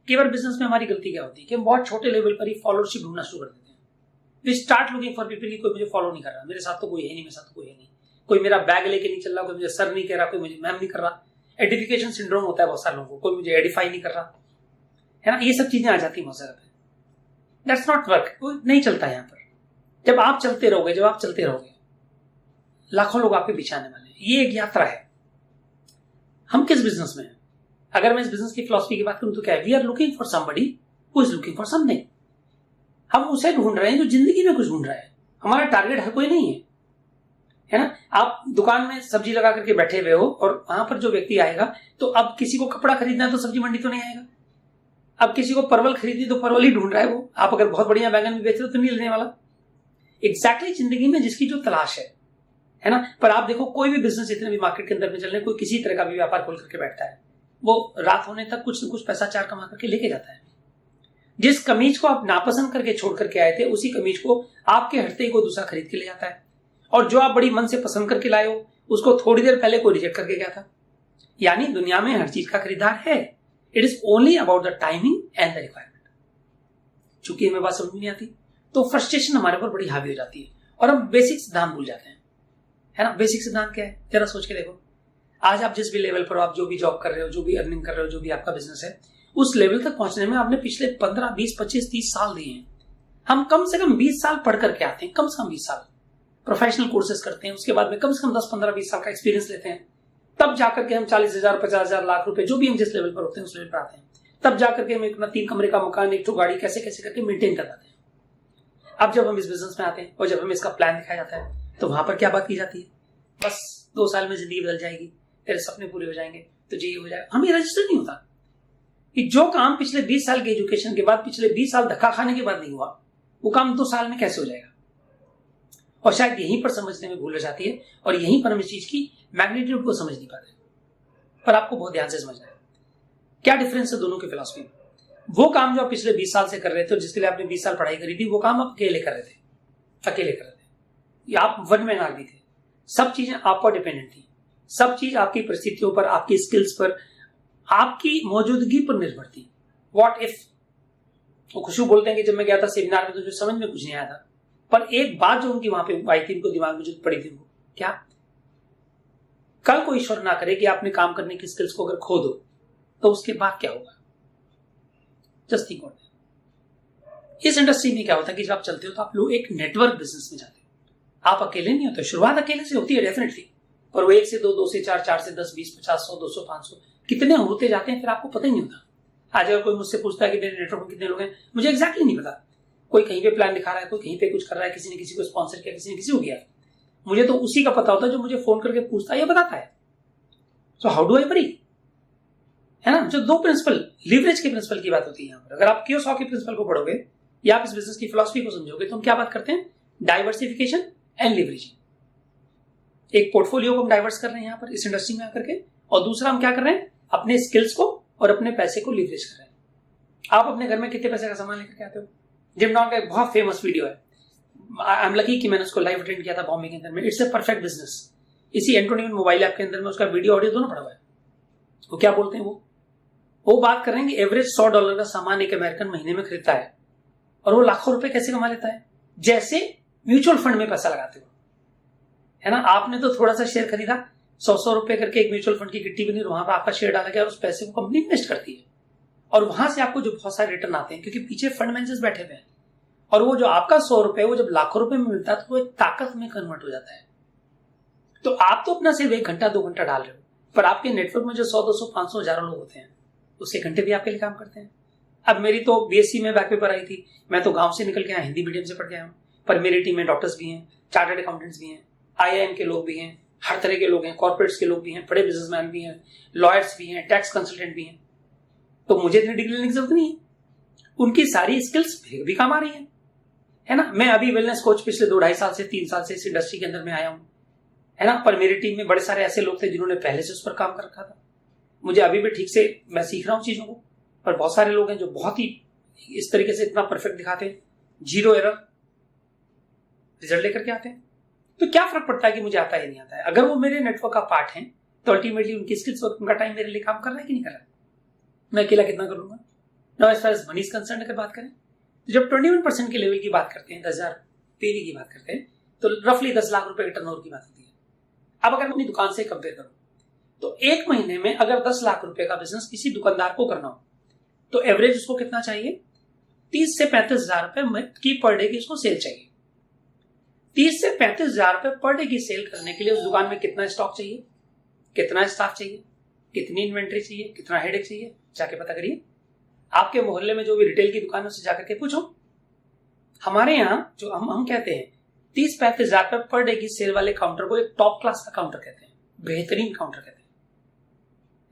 केवल बिजनेस में हमारी गलती क्या होती है कि हम बहुत छोटे लेवल पर ही फॉलोअरशिप ढूंढना शुरू कर देते हैं। We start looking for people, कोई मुझे फॉलो नहीं कर रहा, मेरे साथ तो कोई है नहीं, मेरे साथ तो कोई है नहीं, कोई मेरा बैग लेके नहीं चल रहा, कोई मुझे सर नहीं कह रहा, कोई मुझे मैम नहीं कर रहा। एडिफिकेशन सिंड्रोम होता है बहुत सारे लोगों को, कोई मुझे एडिफाई नहीं कर रहा, है ना। ये सब चीजें आ जाती है बहुत सारे पे। दैट्स नॉट वर्क, वो नहीं चलता है यहाँ पर। जब आप चलते रहोगे लाखों लोग आपके पीछे आने वाले हैं। ये एक यात्रा है। हम किस बिजनेस में हैं? अगर मैं इस बिजनेस की फिलॉसफी की बात करूं तो क्या है, we are looking for somebody who is looking for something. हम उसे ढूंढ रहे हैं जो जिंदगी में कुछ ढूंढ रहा है। हमारा टारगेट हर कोई नहीं है ना। आप दुकान में सब्जी लगा करके बैठे हुए हो और वहां पर जो व्यक्ति आएगा, तो अब किसी को कपड़ा खरीदना है तो सब्जी मंडी तो नहीं आएगा। अब किसी को परवल खरीदनी तो परवल ही ढूंढ रहा है वो। आप अगर बहुत बढ़िया बैगन भी बेच रहे हो तो नहीं लेने वाला। एग्जैक्टली जिंदगी में जिसकी जो तलाश है ना। पर आप देखो कोई भी बिजनेस जितने भी मार्केट के अंदर में चल रहे, कोई किसी तरह का भी व्यापार खोल करके बैठता है, वो रात होने तक कुछ न कुछ पैसा चार कमा करके लेके जाता है। जिस कमीज को आप नापसंद करके छोड़ करके आए थे, उसी कमीज को आपके हटते ही को दूसरा खरीद के ले जाता है। और जो आप बड़ी मन से पसंद करके लाए हो, उसको थोड़ी देर पहले कोई रिजेक्ट करके गया था। यानी दुनिया में हर चीज का खरीदार है। It is only about the timing and the requirement. चूंकि हमें बात समझ नहीं आती तो फ्रस्ट्रेशन हमारे ऊपर बड़ी हावी हो जाती है और हम बेसिक सिद्धांत भूल जाते हैं, है ना। बेसिक सिद्धांत क्या है, जरा सोच के देखो। आज आप जिस भी लेवल पर, आप जो भी जॉब कर रहे हो, जो भी अर्निंग कर रहे हो, जो भी आपका बिजनेस है, उस लेवल तक पहुंचने में आपने पिछले 15, 20, 25, 30 साल दिए हैं। हम कम से कम 20 साल पढ़ करके आते हैं, कम से कम 20 साल प्रोफेशनल कोर्सेज करते हैं, उसके बाद में कम से कम 10, 15, 20 साल का एक्सपीरियंस लेते हैं। तब जाकर के हम 40,000, 50,000, लाख रुपए, जो भी हम जिस लेवल पर होते हैं उस लेवल पर आते हैं। तब जाकर के हम अपना 3 कमरे का मकान, एक गाड़ी कैसे कैसे करके मेंटेन कर पाते हैं। अब जब हम इस बिजनेस में आते हैं और जब हमें इसका प्लान दिखाया जाता है, तो वहां पर क्या बात की जाती है, बस 2 साल में जिंदगी बदल जाएगी, तेरे सपने पूरे हो जाएंगे, तुझे ये हो जाएगा। हमें रजिस्टर नहीं होता कि जो काम पिछले 20 साल के एजुकेशन के बाद, पिछले 20 साल धक्का खाने के बाद नहीं हुआ, वो काम 2 साल में कैसे हो जाएगा। और शायद यहीं पर समझने में भूल हो जाती है और यहीं पर हम इस चीज की मैग्नीट्यूड को समझ नहीं पाते। पर आपको बहुत ध्यान से समझना है क्या डिफरेंस है दोनों की फिलॉसफी में। वो काम जो आप पिछले 20 साल से कर रहे थे और जिसके लिए आपने 20 साल पढ़ाई करी थी, वो काम आप अकेले कर रहे थे, या आप वन मैन आर्मी थे। सब चीजें आप पर डिपेंडेंट थी, सब चीज आपकी परिस्थितियों पर, आपकी स्किल्स पर, आपकी मौजूदगी पर निर्भर थी। व्हाट इफ, वो खुशबू बोलते हैं कि जब मैं गया था सेमिनार में तो जो समझ में कुछ नहीं आया था, पर एक बात जो उनकी वहां पे आई थी, उनको दिमाग में जो पड़ी थी, वो क्या, कल को ईश्वर ना करे कि आपने काम करने की स्किल्स को अगर खो दो तो उसके बाद क्या होगा। Just think on it. इस इंडस्ट्री में क्या होता है कि जब आप चलते हो तो आप लोग एक नेटवर्क बिजनेस में जाते हो, आप अकेले नहीं होते। शुरुआत अकेले से होती है डेफिनेटली, पर वो 1 से 2, 2 से 4, 4 से 10, 20, 50, 100, 200, 500 कितने होते जाते हैं, फिर आपको पता ही नहीं होता। आज अगर कोई मुझसे पूछता है कि मेरे नेटवर्क में कितने लोग हैं, मुझे एग्जैक्टली नहीं पता। कोई कहीं पे प्लान दिखा रहा है, कोई कहीं पे कुछ कर रहा है, किसी ने किसी को स्पॉन्सर किया, किसी ने किसी को किया। मुझे तो उसी का पता होता है जो मुझे फोन करके पूछता है या बताता है। So how do I worry, है ना। जो 2 प्रिंसिपल, लीवरेज के प्रिंसिपल की बात होती है यहाँ पर। अगर आप कियोसाकी प्रिंसिपल को पढ़ोगे या आप इस बिजनेस की फिलॉसफी को समझोगे तो हम क्या बात करते हैं, डाइवर्सिफिकेशन एंड लीवरेजिंग। एक पोर्टफोलियो को हम डाइवर्स कर रहे हैं यहाँ पर इस इंडस्ट्री में आकर के, और दूसरा हम क्या कर रहे हैं, अपने स्किल्स को और अपने पैसे को लीवरेज कर रहे हैं। आप अपने घर में कितने पैसे का सामान लेकर के आते हो। जिम डॉन का एक बहुत फेमस वीडियो है, आई एम लकी कि मैंने उसको लाइव अटेंड किया था बॉम्बे के अंदर में। It's a perfect business. इसी एंटोनियन मोबाइल ऐप के अंदर में उसका वीडियो ऑडियो दोनों पड़ा हुआ है। वो क्या बोलते हैं, वो बात कर रहे हैं कि एवरेज $100 का सामान एक अमेरिकन महीने में खरीदता है और वो लाखों रुपए कैसे कमा लेता है, जैसे म्यूचुअल फंड में पैसा लगाते हो, है ना। आपने तो थोड़ा सा शेयर खरीदा, 100 रुपए करके एक म्यूचुअल फंड की किट्टी बनी और वहां पर आपका शेयर डाला गया और उस पैसे को कंपनी इन्वेस्ट करती है और वहां से आपको जो बहुत सारे रिटर्न आते हैं, क्योंकि पीछे फंड मैनेजर्स बैठे हुए हैं। और वो जो आपका 100 रुपए वो जब लाखों रुपए में मिलता है तो वो एक ताकत में कन्वर्ट हो जाता है। तो आप तो अपना सिर्फ 1 घंटा 2 घंटा डाल रहे हो, पर आपके नेटवर्क में जो 100, 200, 500, 1000 लोग होते हैं, उसके घंटे भी आपके लिए काम करते हैं। अब मेरी तो बीएससी में बैक पेपर आई थी, मैं तो गांव से निकल के आया, हिंदी मीडियम से पढ़ के आया हूँ, पर मेरी टीम में डॉक्टर्स भी हैं, चार्टर्ड अकाउंटेंट्स भी हैं, IIM के लोग भी हैं, हर तरह के लोग हैं, कॉर्पोरेट्स के लोग भी हैं, बड़े बिजनेसमैन भी हैं, लॉयर्स भी हैं, टैक्स कंसल्टेंट भी हैं। तो मुझे इतनी डिग्री लेने की जरूरत नहीं है, उनकी सारी स्किल्स भी काम आ रही है ना। मैं अभी वेलनेस कोच पिछले 2-2.5 साल से 3 साल से इस इंडस्ट्री के अंदर में आया हूं, है ना। पर मेरी टीम में बड़े सारे ऐसे लोग थे जिन्होंने पहले से उस पर काम कर रखा था। मुझे अभी भी ठीक से मैं सीख रहा हूं चीजों को, पर बहुत सारे लोग हैं जो बहुत ही इस तरीके से इतना परफेक्ट दिखाते हैं, 0 एरर रिजल्ट लेकर के आते हैं। तो क्या फर्क पड़ता है कि मुझे आता है नहीं आता है। अगर वो मेरे नेटवर्क का पार्ट है तो अल्टीमेटली उनकी स्किल्स और उनका टाइम मेरे लिए काम कर रहा है कि नहीं कर रहा है। मैं अकेला कितना कर लूंगा। Now as far as money is concern अगर बात करें तो जब 21% के लेवल की बात करते हैं, 10,000 पीवी की बात करते हैं, तो रफली 10 लाख रुपए के टर्नओवर की बात होती है। अब अगर अपनी दुकान से कंपेयर करूं तो 1 महीने में अगर 10 लाख रुपए का बिजनेस किसी दुकानदार को करना हो तो एवरेज उसको कितना चाहिए, 30 से 35,000 रुपए की पर डे की उसको सेल चाहिए। 30 से 35,000 रुपए पर डे की सेल करने के लिए उस दुकान में कितना स्टॉक चाहिए, कितना स्टाफ चाहिए, कितनी इन्वेंट्री चाहिए, कितना हेडेक चाहिए, जाके पता करिए। आपके मोहल्ले में जो भी रिटेल की दुकान है उससे जाकर के पूछो। हमारे यहाँ जो हम कहते हैं 30-35,000 रुपए पर डे की सेल वाले काउंटर को एक टॉप क्लास का काउंटर कहते हैं, बेहतरीन काउंटर कहते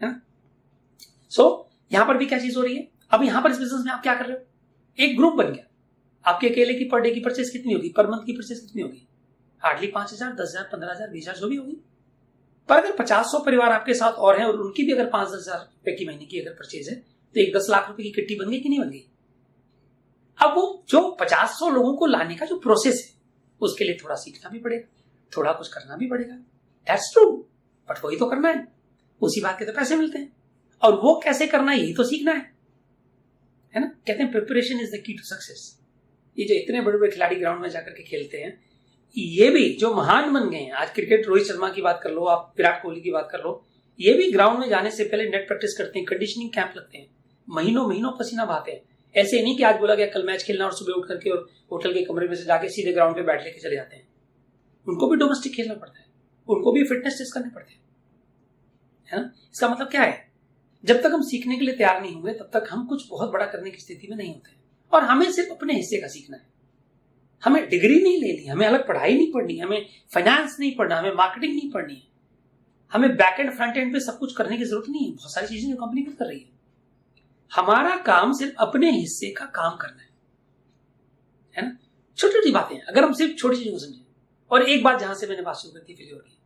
हैं। सो यहां पर भी क्या चीज हो रही है, अब यहां पर इस बिजनेस में आप क्या कर रहे हो, एक ग्रुप बन गया। आपके अकेले की पर डे की परचेज कितनी होगी, पर मंथ की परचेज कितनी होगी, हार्डली 5,000, 10,000, 15,000, 20,000 जो भी होगी। पर अगर 50-100 परिवार आपके साथ और हैं और उनकी भी अगर 5-10,000 रुपए की महीने की अगर परचेज है तो एक 10 लाख रुपए की किट्टी बन गई कि नहीं बन गई। अब वो जो 50-100 लोगों को लाने का जो प्रोसेस है उसके लिए थोड़ा सीखना भी पड़ेगा, थोड़ा कुछ करना भी पड़ेगा। दैट्स ट्रू, बट वही तो करना है, उसी बात के तो पैसे मिलते हैं। और वो कैसे करना है यही तो सीखना है ना। कहते हैं preparation is the key to success. ये जो इतने बड़े बड़े खिलाड़ी ग्राउंड में जाकर के खेलते हैं, ये भी जो महान बन गए हैं, आज क्रिकेट रोहित शर्मा की बात कर लो, आप विराट कोहली की बात कर लो, ये भी ग्राउंड में जाने से पहले नेट प्रैक्टिस करते हैं, कंडीशनिंग कैंप लगते हैं, महीनों महीनों पसीना बहाते हैं। ऐसे नहीं कि आज बोला गया कल मैच खेलना और सुबह उठ करके और होटल के कमरे में से जाके सीधे ग्राउंड पे बैठ लेके चले जाते हैं। उनको भी डोमेस्टिक खेलना पड़ता है, उनको भी फिटनेस टेस्ट करने पड़ते हैं, है ना। इसका मतलब क्या है, जब तक हम सीखने के लिए तैयार नहीं होंगे तब तक हम कुछ बहुत बड़ा करने की स्थिति में नहीं होते। और हमें सिर्फ अपने हिस्से का सीखना है, हमें डिग्री नहीं लेनी, हमें अलग पढ़ाई नहीं पढ़नी, हमें फाइनेंस नहीं पढ़ना, हमें मार्केटिंग नहीं पढ़नी है, हमें बैक एंड फ्रंट एंड पे सब कुछ करने की जरूरत नहीं है। बहुत सारी चीजें जो कंपनी कर रही है, हमारा काम सिर्फ अपने हिस्से का काम करना है ना। छोटी छोटी बातें हैं, अगर हम सिर्फ छोटी चीजों को समझें। और एक बात जहां से मैंने बात शुरू की थी फेलियर की,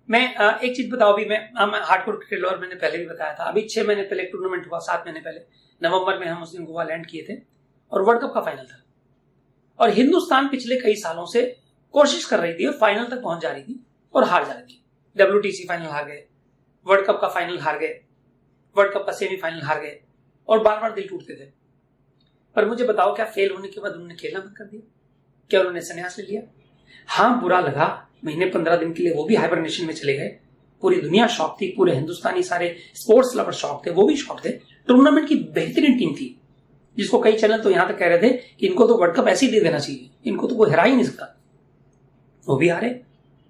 मैं एक चीज बताओ, अभी मैं हार्डकोर क्रिकेटर और मैंने पहले भी बताया था, अभी 6 महीने पहले टूर्नामेंट हुआ, 7 महीने पहले नवंबर में हम उस दिन गोवा लैंड किए थे और वर्ल्ड कप का फाइनल था। और हिंदुस्तान पिछले कई सालों से कोशिश कर रही थी और फाइनल तक पहुंच जा रही थी और हार जा रही थी। WTC फाइनल हार गए, वर्ल्ड कप का फाइनल हार गए, वर्ल्ड कप का सेमीफाइनल हार गए और बार बार दिल टूटते थे। पर मुझे बताओ, क्या फेल होने के बाद उन्होंने खेलना बंद कर दिया? क्या उन्होंने संन्यास ले लिया? हाँ, बुरा लगा, महीने 15 दिन के लिए वो भी हाइबरनेशन में चले गए। पूरी दुनिया शॉक थी, पूरे हिंदुस्तानी सारे स्पोर्ट्स लवर शॉक थे, वो भी शॉक थे। टूर्नामेंट की बेहतरीन टीम थी, जिसको कई चैनल तो यहां तक कह रहे थे कि इनको तो वर्ल्ड कप ऐसे ही दे देना चाहिए, इनको तो कोई हरा ही नहीं सकता। वो भी हारे,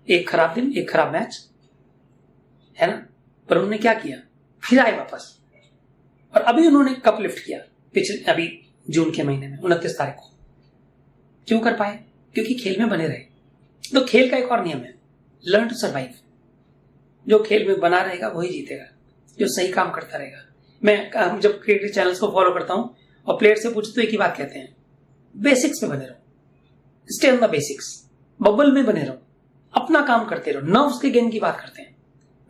एक खराब दिन, एक खराब मैच, है ना। पर उन्होंने क्या किया, फिर आए वापस और अभी उन्होंने कप लिफ्ट किया पिछले अभी जून के महीने में 29 तारीख को। क्यों कर पाए? क्योंकि खेल में बने रहे। तो खेल का एक और नियम है, लर्न टू सर्वाइव। जो खेल में बना रहेगा वही जीतेगा, जो सही काम करता रहेगा। मैं जब क्रिकेट चैनल्स को फॉलो करता हूं और प्लेयर से पूछते तो एक ही बात कहते हैं, बेसिक्स में बने रहो, stay on the basics, bubble में बने रहो, अपना काम करते रहो, नर्व्स के गेम की बात करते हैं।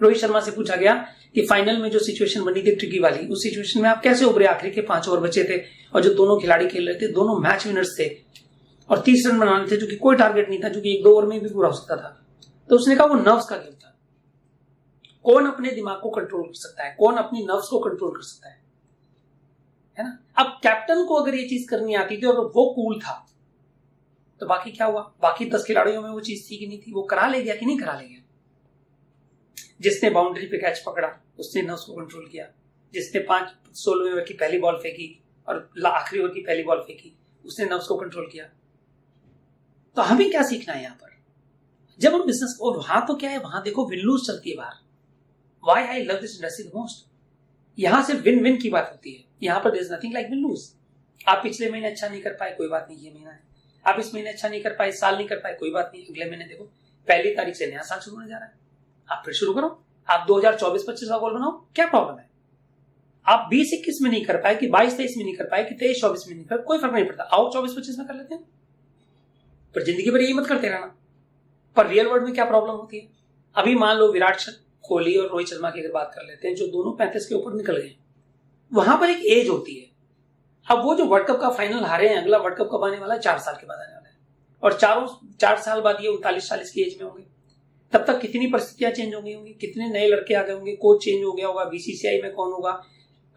रोहित शर्मा से पूछा गया कि फाइनल में जो सिचुएशन बनी थी ट्रिकी वाली, उस सिचुएशन में आप कैसे उभरे? आखिरी के 5 ओवर बचे थे और जो दोनों खिलाड़ी खेल रहे थे, दोनों मैच विनर्स थे और 30 रन बनाने थे, जो कि कोई टारगेट नहीं था, जो कि 1-2 ओवर में भी पूरा हो सकता था। तो उसने कहा वो नर्व्स का गेम था। कौन अपने दिमाग को कंट्रोल कर सकता है? कौन अपनी नर्व्स को कंट्रोल कर सकता है ना। अब कैप्टन को अगर ये चीज करनी आती थी और वो कूल था, तो बाकी क्या हुआ? बाकी 10 खिलाड़ियों में वो चीज थी कि नहीं थी? वो करा ले गया कि नहीं करा ले गया? जिसने बाउंड्री पे कैच पकड़ा उसने नर्व्स को कंट्रोल किया, जिसने 16वें ओवर की पहली बॉल फेंकी और आखिरी ओवर की पहली बॉल फेंकी, उसने नर्व्स को कंट्रोल किया। तो हमें क्या सीखना है यहाँ पर? जब हम बिजनेस, और वहां तो क्या है, वहां देखो विन लूज चलती है बाहर। Why I love this industry the most. यहां से विन विन की बात होती है, यहाँ पर there is nothing like win lose. आप पिछले महीने अच्छा नहीं कर पाए, कोई बात नहीं, ये महीना है। आप इस महीने अच्छा नहीं कर पाए, साल नहीं कर पाए, कोई बात नहीं, अगले महीने देखो 1 तारीख से नया साल शुरू होने जा रहा है, आप फिर शुरू करो। आप 2024-25 का गोल बनाओ, क्या प्रॉब्लम है? आप 20-21 में नहीं कर पाए कि 22-23 में नहीं कर पाए कि 23-24 में नहीं कर, कोई फर्क नहीं पड़ता, आओ 24-25 में कर लेते हैं। पर जिंदगी भर यही मत करते रहना। पर रियल वर्ल्ड में क्या प्रॉब्लम होती है? अभी मान लो विराट कोहली और रोहित शर्मा की अगर बात कर लेते हैं, जो दोनों 35 के ऊपर निकल गए, वहां पर एक एज होती है। अब वो जो वर्ल्ड कप का फाइनल हारे हैं, अगला वर्ल्ड कप कब आने वाला है? 4 साल के बाद आने वाला है। और 4 साल बाद ये 39-40 की एज में होंगे। तब तक कितनी परिस्थितियां चेंज हो गई होंगी, कितने नए लड़के आ गए होंगे, कोच चेंज हो गया होगा, BCCI में कौन होगा,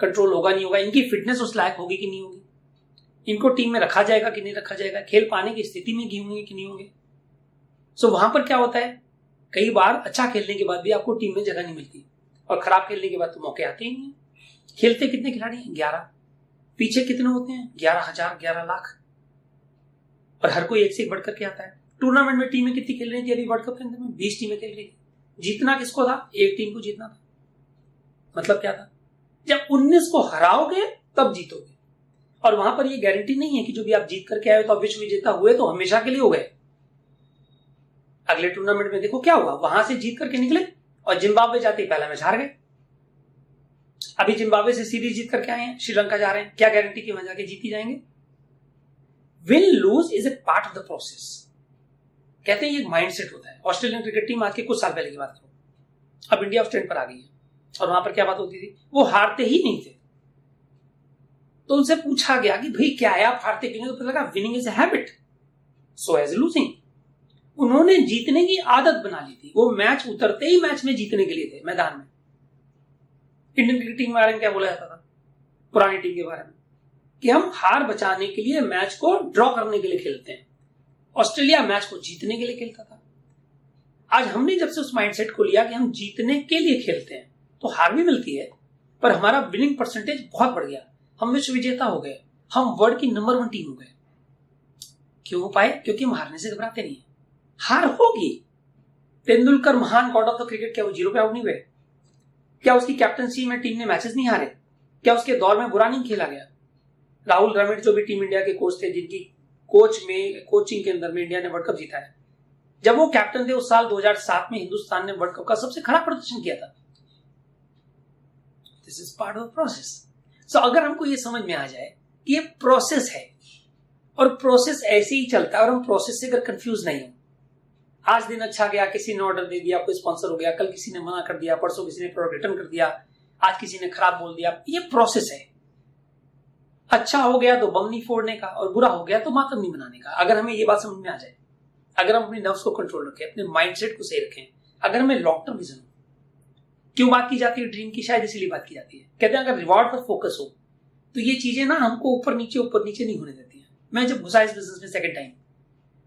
कंट्रोल होगा नहीं होगा, इनकी फिटनेस उस लायक होगी कि नहीं होगी, इनको टीम में रखा जाएगा कि नहीं रखा जाएगा, खेल पाने की स्थिति में घी होंगे कि नहीं होंगे। सो वहां पर क्या होता है, कई बार अच्छा खेलने के बाद भी आपको टीम में जगह नहीं मिलती और खराब खेलने के बाद तो मौके आते ही नहीं है। खेलते कितने खिलाड़ी हैं? 11। पीछे कितने होते हैं? 11,000, 11 लाख। और हर कोई एक से एक बढ़ करके आता है। टूर्नामेंट में टीमें कितनी खेल रही थी? अभी वर्ल्ड कप के अंदर में 20 टीमें खेल रही थी। जीतना किसको था? एक टीम को जीतना था। मतलब क्या था? जब 19 को हराओगे तब जीतोगे। और वहां पर ये गारंटी नहीं है कि जो भी आप जीत करके आए तो आप विश्व विजेता हुए तो हमेशा के लिए हो गए। अगले टूर्नामेंट में देखो क्या हुआ, वहां से जीत करके निकले और जिम्बाब्वे जाते ही पहला मैच हार गए। अभी जिम्बाब्वे से सीरीज जीत करके आए हैं, श्रीलंका जा रहे हैं, क्या गारंटी कि वहां जाके जीत ही जाएंगे? Win loose is a part of the process. कहते हैं ये एक माइंडसेट होता है। ऑस्ट्रेलियन क्रिकेट टीम आज के कुछ साल पहले की बात करो, अब इंडिया ऑफ ट्रेंड पर आ गई है। और वहां पर क्या बात होती थी? वो हारते ही नहीं थे। तो उनसे पूछा गया कि भाई क्या है, आप हारते क्यों नहीं? तो पता लगा winning is a habit, so as losing. उन्होंने जीतने की आदत बना ली थी। वो मैच उतरते ही मैच में जीतने के लिए थे मैदान में। इंडियन क्रिकेट टीम के बारे में क्या बोला जाता था पुरानी टीम के बारे में? कि हम हार बचाने के लिए, मैच को ड्रॉ करने के लिए खेलते हैं। ऑस्ट्रेलिया मैच को जीतने के लिए खेलता था। आज हमने जब से उस माइंडसेट को लिया कि हम जीतने के लिए खेलते हैं, तो हार भी मिलती है पर हमारा विनिंग परसेंटेज बहुत बढ़ गया। हम विश्व विजेता हो गए, हम वर्ल्ड की नंबर 1 टीम हो गए। क्यों हो पाए? क्योंकि हम हारने से घबराते नहीं है। हार होगी। तेंदुलकर महान गॉड ऑफ द क्रिकेट, क्या वो 0 पे आउट नहीं हुए? क्या उसकी कैप्टनसी में टीम ने मैचेस नहीं हारे? क्या उसके दौर में बुरा नहीं खेला गया? राहुल द्रविड़ जो भी टीम इंडिया के कोच थे, जिनकी कोचिंग के अंदर में इंडिया ने वर्ल्ड कप जीता है, जब वो कैप्टन थे उस साल 2007 में हिंदुस्तान ने वर्ल्ड कप का सबसे खराब प्रदर्शन किया था। This is part of the process. So अगर हमको ये समझ में आ जाए कि ये प्रोसेस है और प्रोसेस ऐसे ही चलता है और हम प्रोसेस से अगर कंफ्यूज नहीं हो, आज दिन अच्छा गया, किसी ने ऑर्डर दे दिया, कोई स्पॉन्सर हो गया, कल किसी ने मना कर दिया, परसों किसी ने प्रोडक्ट रिटर्न कर दिया, आज किसी ने खराब बोल दिया, ये प्रोसेस है। अच्छा हो गया तो बम नहीं फोड़ने का, और बुरा हो गया तो मातम नहीं मनाने का। अगर हमें ये बात समझ में आ जाए, अगर हम अपने नर्व्स को कंट्रोल रखें, अपने माइंडसेट को सही रखें, अगर हमें लॉन्ग टर्म विजन हो। क्यों बात की जाती है ड्रीम की? शायद इसीलिए बात की जाती है। कहते हैं अगर रिवॉर्ड पर फोकस हो तो ये चीजें ना हमको ऊपर नीचे नहीं होने देती हैं। मैं जब घुसा इस बिजनेस में सेकंड टाइम,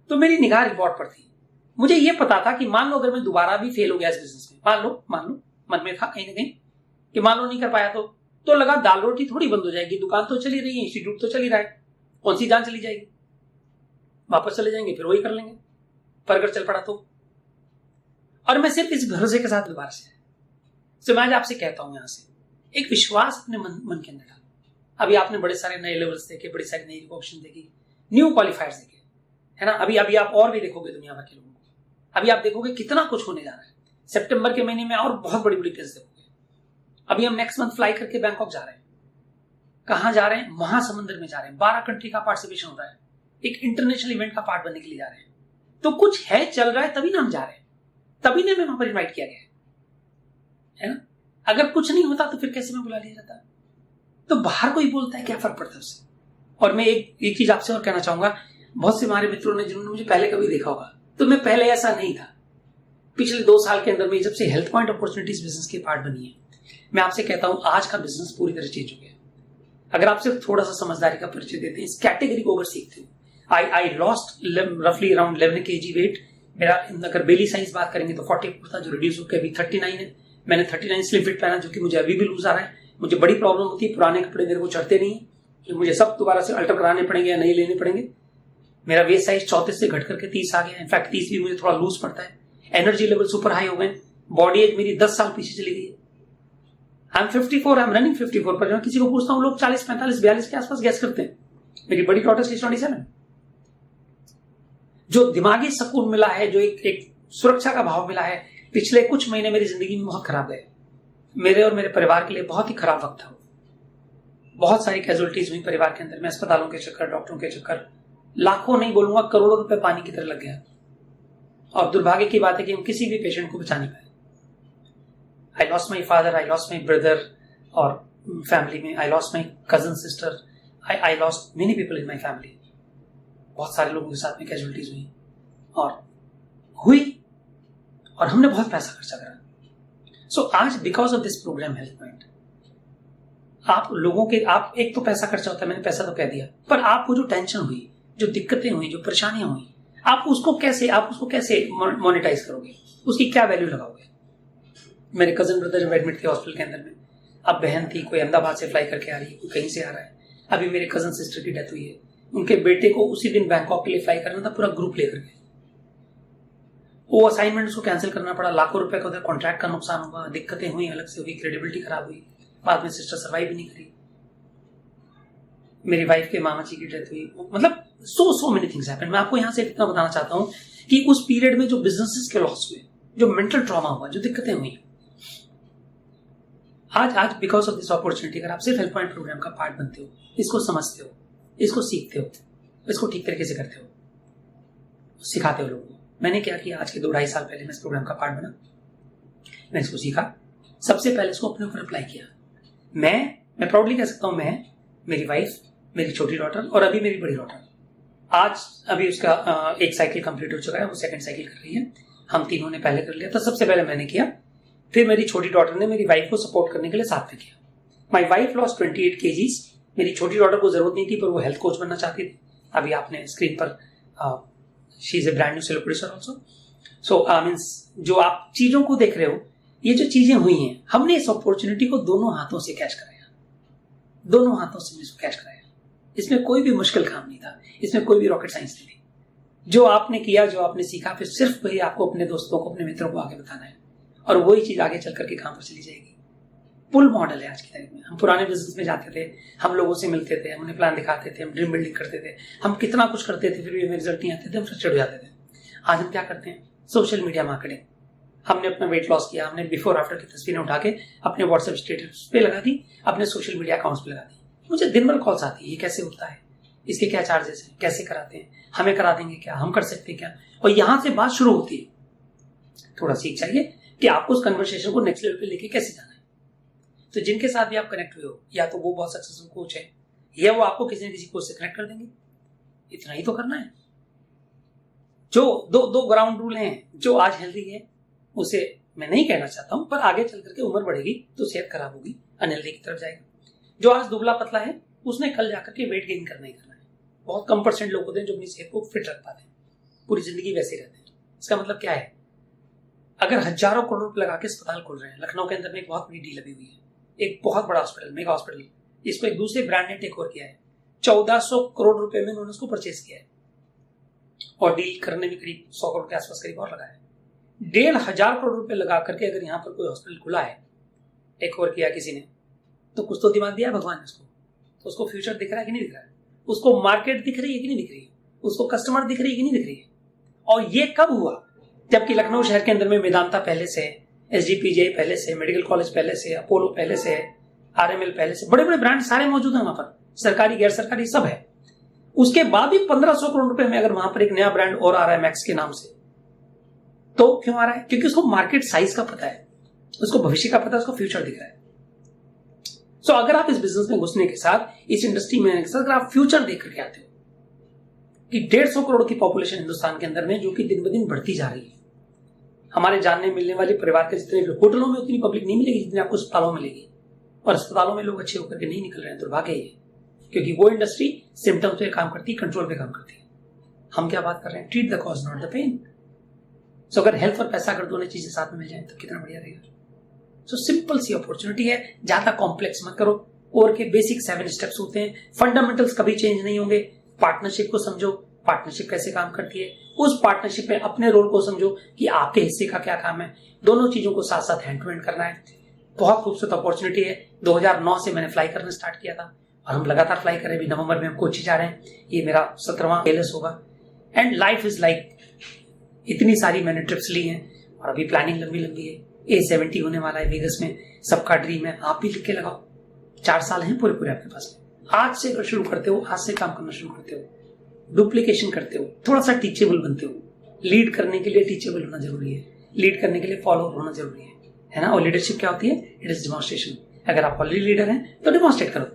तो मेरी निगाह रिवॉर्ड पर थी। मुझे ये पता था कि मान लो अगर मैं दोबारा भी फेल हो गया इस बिजनेस में, मान लो मन में था कहीं ना कहीं कि मान लो नहीं कर पाया तो लगा दाल रोटी थोड़ी बंद हो जाएगी, दुकान तो चली रही है, इंस्टीट्यूट तो चल ही रहा है, कौन सी जान चली जाएगी, वापस चले जाएंगे फिर वही कर लेंगे। पर अगर चल पड़ा तो, और मैं सिर्फ इस भरोसे के साथ दोबारा से मैं आज आपसे कहता हूं, यहां से एक विश्वास अपने मन के अंदर डालो। अभी आपने बड़े सारे नए लेवल्स देखे, बड़ी सारी नई ऑप्शन देखी, न्यू क्वालिफायर्स देखे, है ना। अभी आप और भी देखोगे दुनिया भर के लोगों को, अभी आप देखोगे कितना कुछ होने जा रहा है। सितंबर के महीने में और बहुत बड़ी बड़ी प्लेस देखोगे। अभी हम नेक्स्ट मंथ फ्लाई करके बैंकॉक जा रहे हैं। कहां जा रहे हैं? महासमुंदर में जा रहे हैं। 12 कंट्री का पार्टिसिपेशन हो रहा है, एक इंटरनेशनल इवेंट का पार्ट बनने के लिए जा रहे हैं। तो कुछ है, चल रहा है, तभी ना हम जा रहे हैं, तभी ने हमें वहां पर इन्वाइट किया गया है ना। अगर कुछ नहीं होता तो फिर कैसे मैं बुला लिया जाता? तो बाहर कोई बोलता है, क्या फर्क पड़ता है उससे। और मैं एक चीज आपसे और कहना चाहूंगा, बहुत से हमारे मित्रों ने जिन्होंने मुझे पहले कभी देखा होगा, तो मैं पहले ऐसा नहीं था। पिछले 2 साल के अंदर में जब से हेल्थ पॉइंट अपॉर्चुनिटीज बिजनेस के पार्ट बनी है, मैं आपसे कहता हूं आज का बिजनेस पूरी तरह चेंज हो गया। अगर आप सिर्फ थोड़ा सा समझदारी का परिचय देते हैं, इस कैटेगरी को अगर सीखते हो। आई लॉस्ट रफली अराउंड 11 kg वेट। मेरा अगर बेली साइज बात करेंगे तो 44 था, जो रिड्यूस होकर अभी 39 है। मैंने 39 स्लिम फिट पहना, जो कि मुझे अभी भी लूज आ रहा है। मुझे बड़ी प्रॉब्लम होती है, पुराने कपड़े मेरे को चढ़ते नहीं है, कि मुझे सब दोबारा से अल्टर कराने पड़ेंगे या नहीं लेने पड़ेंगे। मेरा वेस्ट साइज 34 से घट करके 30 आ गया। इनफैक्ट 30 भी मुझे थोड़ा लूज पड़ता है। एनर्जी लेवल सुपर हाई हो गए। बॉडी एज मेरी 10 साल पीछे चली गई है। I M 54, I am running 54 पर। मैं किसी को पूछता हूँ, लोग 40, 45, 42 के आसपास गैस करते हैं। मेरी बड़ी डॉटर 27। जो दिमागी सुकून मिला है, जो एक सुरक्षा का भाव मिला है, पिछले कुछ महीने मेरी जिंदगी में बहुत खराब गए। मेरे और मेरे परिवार के लिए बहुत ही खराब वक्त था। बहुत सारी कैजुअलिटीज हुई परिवार के अंदर में, अस्पतालों के चक्कर, डॉक्टरों के चक्कर, लाखों नहीं बोलूंगा करोड़ों रुपए पानी की तरह लग गया। और दुर्भाग्य की बात है कि हम किसी भी पेशेंट को बचा नहीं पाए। I lost my father, I lost my brother, और फैमिली में I lost my cousin sister, I lost many people in my family. बहुत सारे लोगों के साथ में कैजुअलिटीज हुई और हमने बहुत पैसा खर्चा करा। सो आज because of this program health point, आप एक तो पैसा खर्चा होता है, मैंने पैसा तो कह दिया, पर आपको जो टेंशन हुई, जो दिक्कतें हुई, जो परेशानियां हुई, आप उसको कैसे मोनेटाइज करोगे, उसकी क्या वैल्यू लगाओगे। मेरे कजन ब्रदर जब एडमिट थे हॉस्पिटल के अंदर में, अब बहन थी, कोई अहमदाबाद से फ्लाई करके आ रही है, कोई कहीं से आ रहा है। अभी मेरे कजन सिस्टर की डेथ हुई है, उनके बेटे को उसी दिन बैंकॉक के लिए फ्लाई करना था, पूरा ग्रुप लेकर के। वो असाइनमेंट उसको कैंसिल करना पड़ा, लाखों रुपए का उधर कॉन्ट्रैक्ट का नुकसान हुआ, दिक्कतें हुई, अलग से हुई, क्रेडिबिलिटी खराब हुई। बाद में सिस्टर सर्वाइव भी नहीं करी। मेरी वाइफ के मामा जी की डेथ हुई। मतलब सो मेनी थिंग्स हैपन। मैं आपको यहां से इतना बताना चाहता हूं कि उस पीरियड में जो बिजनेसेस के लॉस हुए, जो मेंटल ट्रॉमा हुआ, जो दिक्कतें हुई, आज बिकॉज ऑफ दिस अपॉर्चुनिटी अगर आप सिर्फ हेल्थ पॉइंट प्रोग्राम का पार्ट बनते हो, इसको समझते हो, इसको सीखते हो, इसको ठीक तरीके से करते हो, सिखाते हो लोगों को। मैंने क्या किया, आज के 2-2.5 साल पहले मैं इस प्रोग्राम का पार्ट बना, मैं इसको सीखा, सबसे पहले इसको अपने ऊपर अप्लाई किया। मैं प्राउडली कह सकता हूं, मैं, मेरी वाइफ, मेरी छोटी डॉटर और अभी मेरी बड़ी डॉटर, आज अभी उसका 1 साइकिल कंप्लीट हो चुका है, वो 2nd साइकिल कर रही है। हम तीनों ने पहले कर लिया था, सबसे पहले मैंने किया, फिर मेरी छोटी डॉटर ने मेरी वाइफ को सपोर्ट करने के लिए साथ में किया। My wife lost 28 kgs। मेरी छोटी डॉटर को जरूरत नहीं थी, पर वो हेल्थ कोच बनना चाहती थी। अभी आपने स्क्रीन पर she is a brand new cello producer also. So means जो आप चीजों को देख रहे हो, ये जो चीजें हुई हैं, हमने इस अपॉर्चुनिटी को दोनों हाथों से कैच कराया, दोनों हाथों से इसको कैच कराया। इसमें कोई भी मुश्किल काम नहीं था, इसमें कोई भी रॉकेट साइंस नहीं थी। जो आपने किया, जो आपने सीखा, फिर सिर्फ वही आपको अपने दोस्तों को, अपने मित्रों को आगे बताना है, और वही चीज आगे चल करके काम पर चली जाएगी। पुल मॉडल है आज की तारीख में। हम पुराने बिजनेस में जाते थे, हम लोगों से मिलते थे, हम उन्हें प्लान दिखाते थे, हम ड्रीम बिल्डिंग करते थे, हम कितना कुछ करते थे, फिर भी हमें रिजल्ट नहीं आते थे, हम फ्रस्ट्रेट हो जाते थे। आज हम क्या करते हैं, सोशल मीडिया मार्केटिंग। हमने अपना वेट लॉस किया, हमने बिफोर आफ्टर की तस्वीरें उठा के अपने व्हाट्सएप स्टेटस पे लगा दी, अपने सोशल मीडिया अकाउंट्स पे लगा दी। मुझे दिन भर कॉल्स आती है, ये कैसे होता है, इसके क्या चार्जेस हैं, कैसे कराते हैं, हमें करा देंगे क्या, हम कर सकते हैं क्या। और यहां से बात शुरू होती है। थोड़ा सीख चाहिए कि आपको उस कन्वर्सेशन को नेक्स्ट लेवल पे लेके कैसे जाना है। तो जिनके साथ भी आप कनेक्ट हुए हो, या तो वो बहुत सक्सेसफुल कोच है, या वो आपको किसी न किसी कोच से कनेक्ट कर देंगे। इतना ही तो करना है। जो दो ग्राउंड रूल हैं, जो आज हेल्दी है उसे मैं नहीं कहना चाहता हूं, पर आगे चल करके उम्र बढ़ेगी तो सेहत खराब होगी, अनहेल्दी की तरफ जाएगा। जो आज दुबला पतला है उसने कल जाकर के वेट गेन करना ही करना है। बहुत कम परसेंट लोग होते हैं जो अपनी सेहत को फिट रख पाते हैं, पूरी जिंदगी वैसे रहते हैं। इसका मतलब क्या है? अगर हजारों करोड़ रुपए लगा के अस्पताल खोल रहे हैं, लखनऊ के अंदर में एक बहुत बड़ी डील लगी हुई है, एक बहुत बड़ा हॉस्पिटल, मेगा हॉस्पिटल, इसको एक दूसरे ब्रांड ने टेक ओवर किया है। 1400 करोड़ रुपए में उन्होंने उसको परचेज किया है और डील करने में करीब 100 करोड़ के आसपास करीब और लगा है। 1500 करोड़ रुपए लगा करके अगर यहाँ पर कोई हॉस्पिटल खुला है, टेक ओवर किया किसी ने, तो कुछ तो दिमाग दिया भगवान ने उसको। तो उसको फ्यूचर दिख रहा है कि नहीं दिख रहा है? उसको मार्केट दिख रही है कि नहीं दिख रही है? उसको कस्टमर दिख रही है कि नहीं दिख रही है? और ये कब हुआ? जबकि लखनऊ शहर के अंदर में मेदांता पहले से है, SGPGI पहले से, मेडिकल कॉलेज पहले से, अपोलो पहले से है, RML पहले से, बड़े बड़े ब्रांड सारे मौजूद हैं वहां पर, सरकारी गैर सरकारी सब है। उसके बाद भी 1500 करोड़ रुपए में अगर वहां पर एक नया ब्रांड और आ रहा है मैक्स के नाम से, तो क्यों आ रहा है? क्योंकि उसको मार्केट साइज का पता है, उसको भविष्य का पता है, उसको फ्यूचर दिख रहा है। सो अगर आप इस बिजनेस में घुसने के साथ, इस इंडस्ट्री में अगर आप फ्यूचर देख करके आते हो कि 150 करोड़ की पॉपुलेशन हिंदुस्तान के अंदर में जो कि दिन ब दिन बढ़ती जा रही है, हमारे जानने मिलने वाले परिवार के जितने होटलों में उतनी पब्लिक नहीं मिलेगी जितनी आपको अस्पतालों में मिलेगी, और अस्पतालों में लोग अच्छे होकर के नहीं निकल रहे हैं, दुर्भाग्य है, क्योंकि वो इंडस्ट्री सिम्टम्स पे काम करती है, कंट्रोल पे काम करती है। हम क्या बात कर रहे हैं? Treat the cause not the pain. So अगर हेल्थ और पैसा अगर दोनों चीजें साथ में मिल जाए तो कितना बढ़िया रहेगा। सो सिंपल सी अपॉर्चुनिटी है, ज्यादा कॉम्प्लेक्स मत करो। और के बेसिक 7 स्टेप्स होते हैं, फंडामेंटल्स कभी चेंज नहीं होंगे। पार्टनरशिप को समझो, पार्टनरशिप कैसे काम करती है, उस पार्टनरशिप में अपने रोल को समझो कि आपके हिस्से का क्या काम है। दोनों चीजों को साथ साथ हैंड टू हैंड करना है। बहुत खूबसूरत अपॉर्चुनिटी है। 2009 से मैंने फ्लाई करना स्टार्ट किया था और हम लगातार फ्लाई करें। अभी नवंबर में हम कोची जा रहे हैं, ये मेरा 17वां एलएस होगा। एंड लाइफ इज लाइक, इतनी सारी मैंने ट्रिप्स ली हैं और अभी प्लानिंग लंबी लंबी है। A70 होने वाला है वेगस में, सबका ड्रीम है। आप भी लिख के लगाओ, 4 साल हैं पूरे पूरे आपके पास में। आज से अगर शुरू करते हो, आज से काम करना शुरू करते हो, डुप्लीकेशन करते हो, थोड़ा सा टीचेबल बनते हो। लीड करने के लिए टीचेबल होना जरूरी है, लीड करने के लिए फॉलोअर होना जरूरी है ना। और लीडरशिप क्या होती है? It is demonstration. अगर आप ऑलरेडी लीडर हैं तो डिमॉन्स्ट्रेट करो,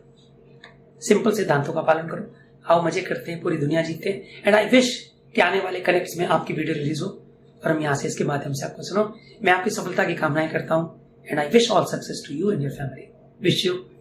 सिंपल सिद्धांतों का पालन करो, आओ मजे करते हैं, पूरी दुनिया जीतते हैं। एंड आई विश कि आने वाले कनेक्ट्स में आपकी वीडियो रिलीज हो और हम यहाँ से इसके माध्यम से आपको सुनो। मैं आपकी सफलता की कामनाएं करता हूँ। And I wish all success to you and your family. Wish you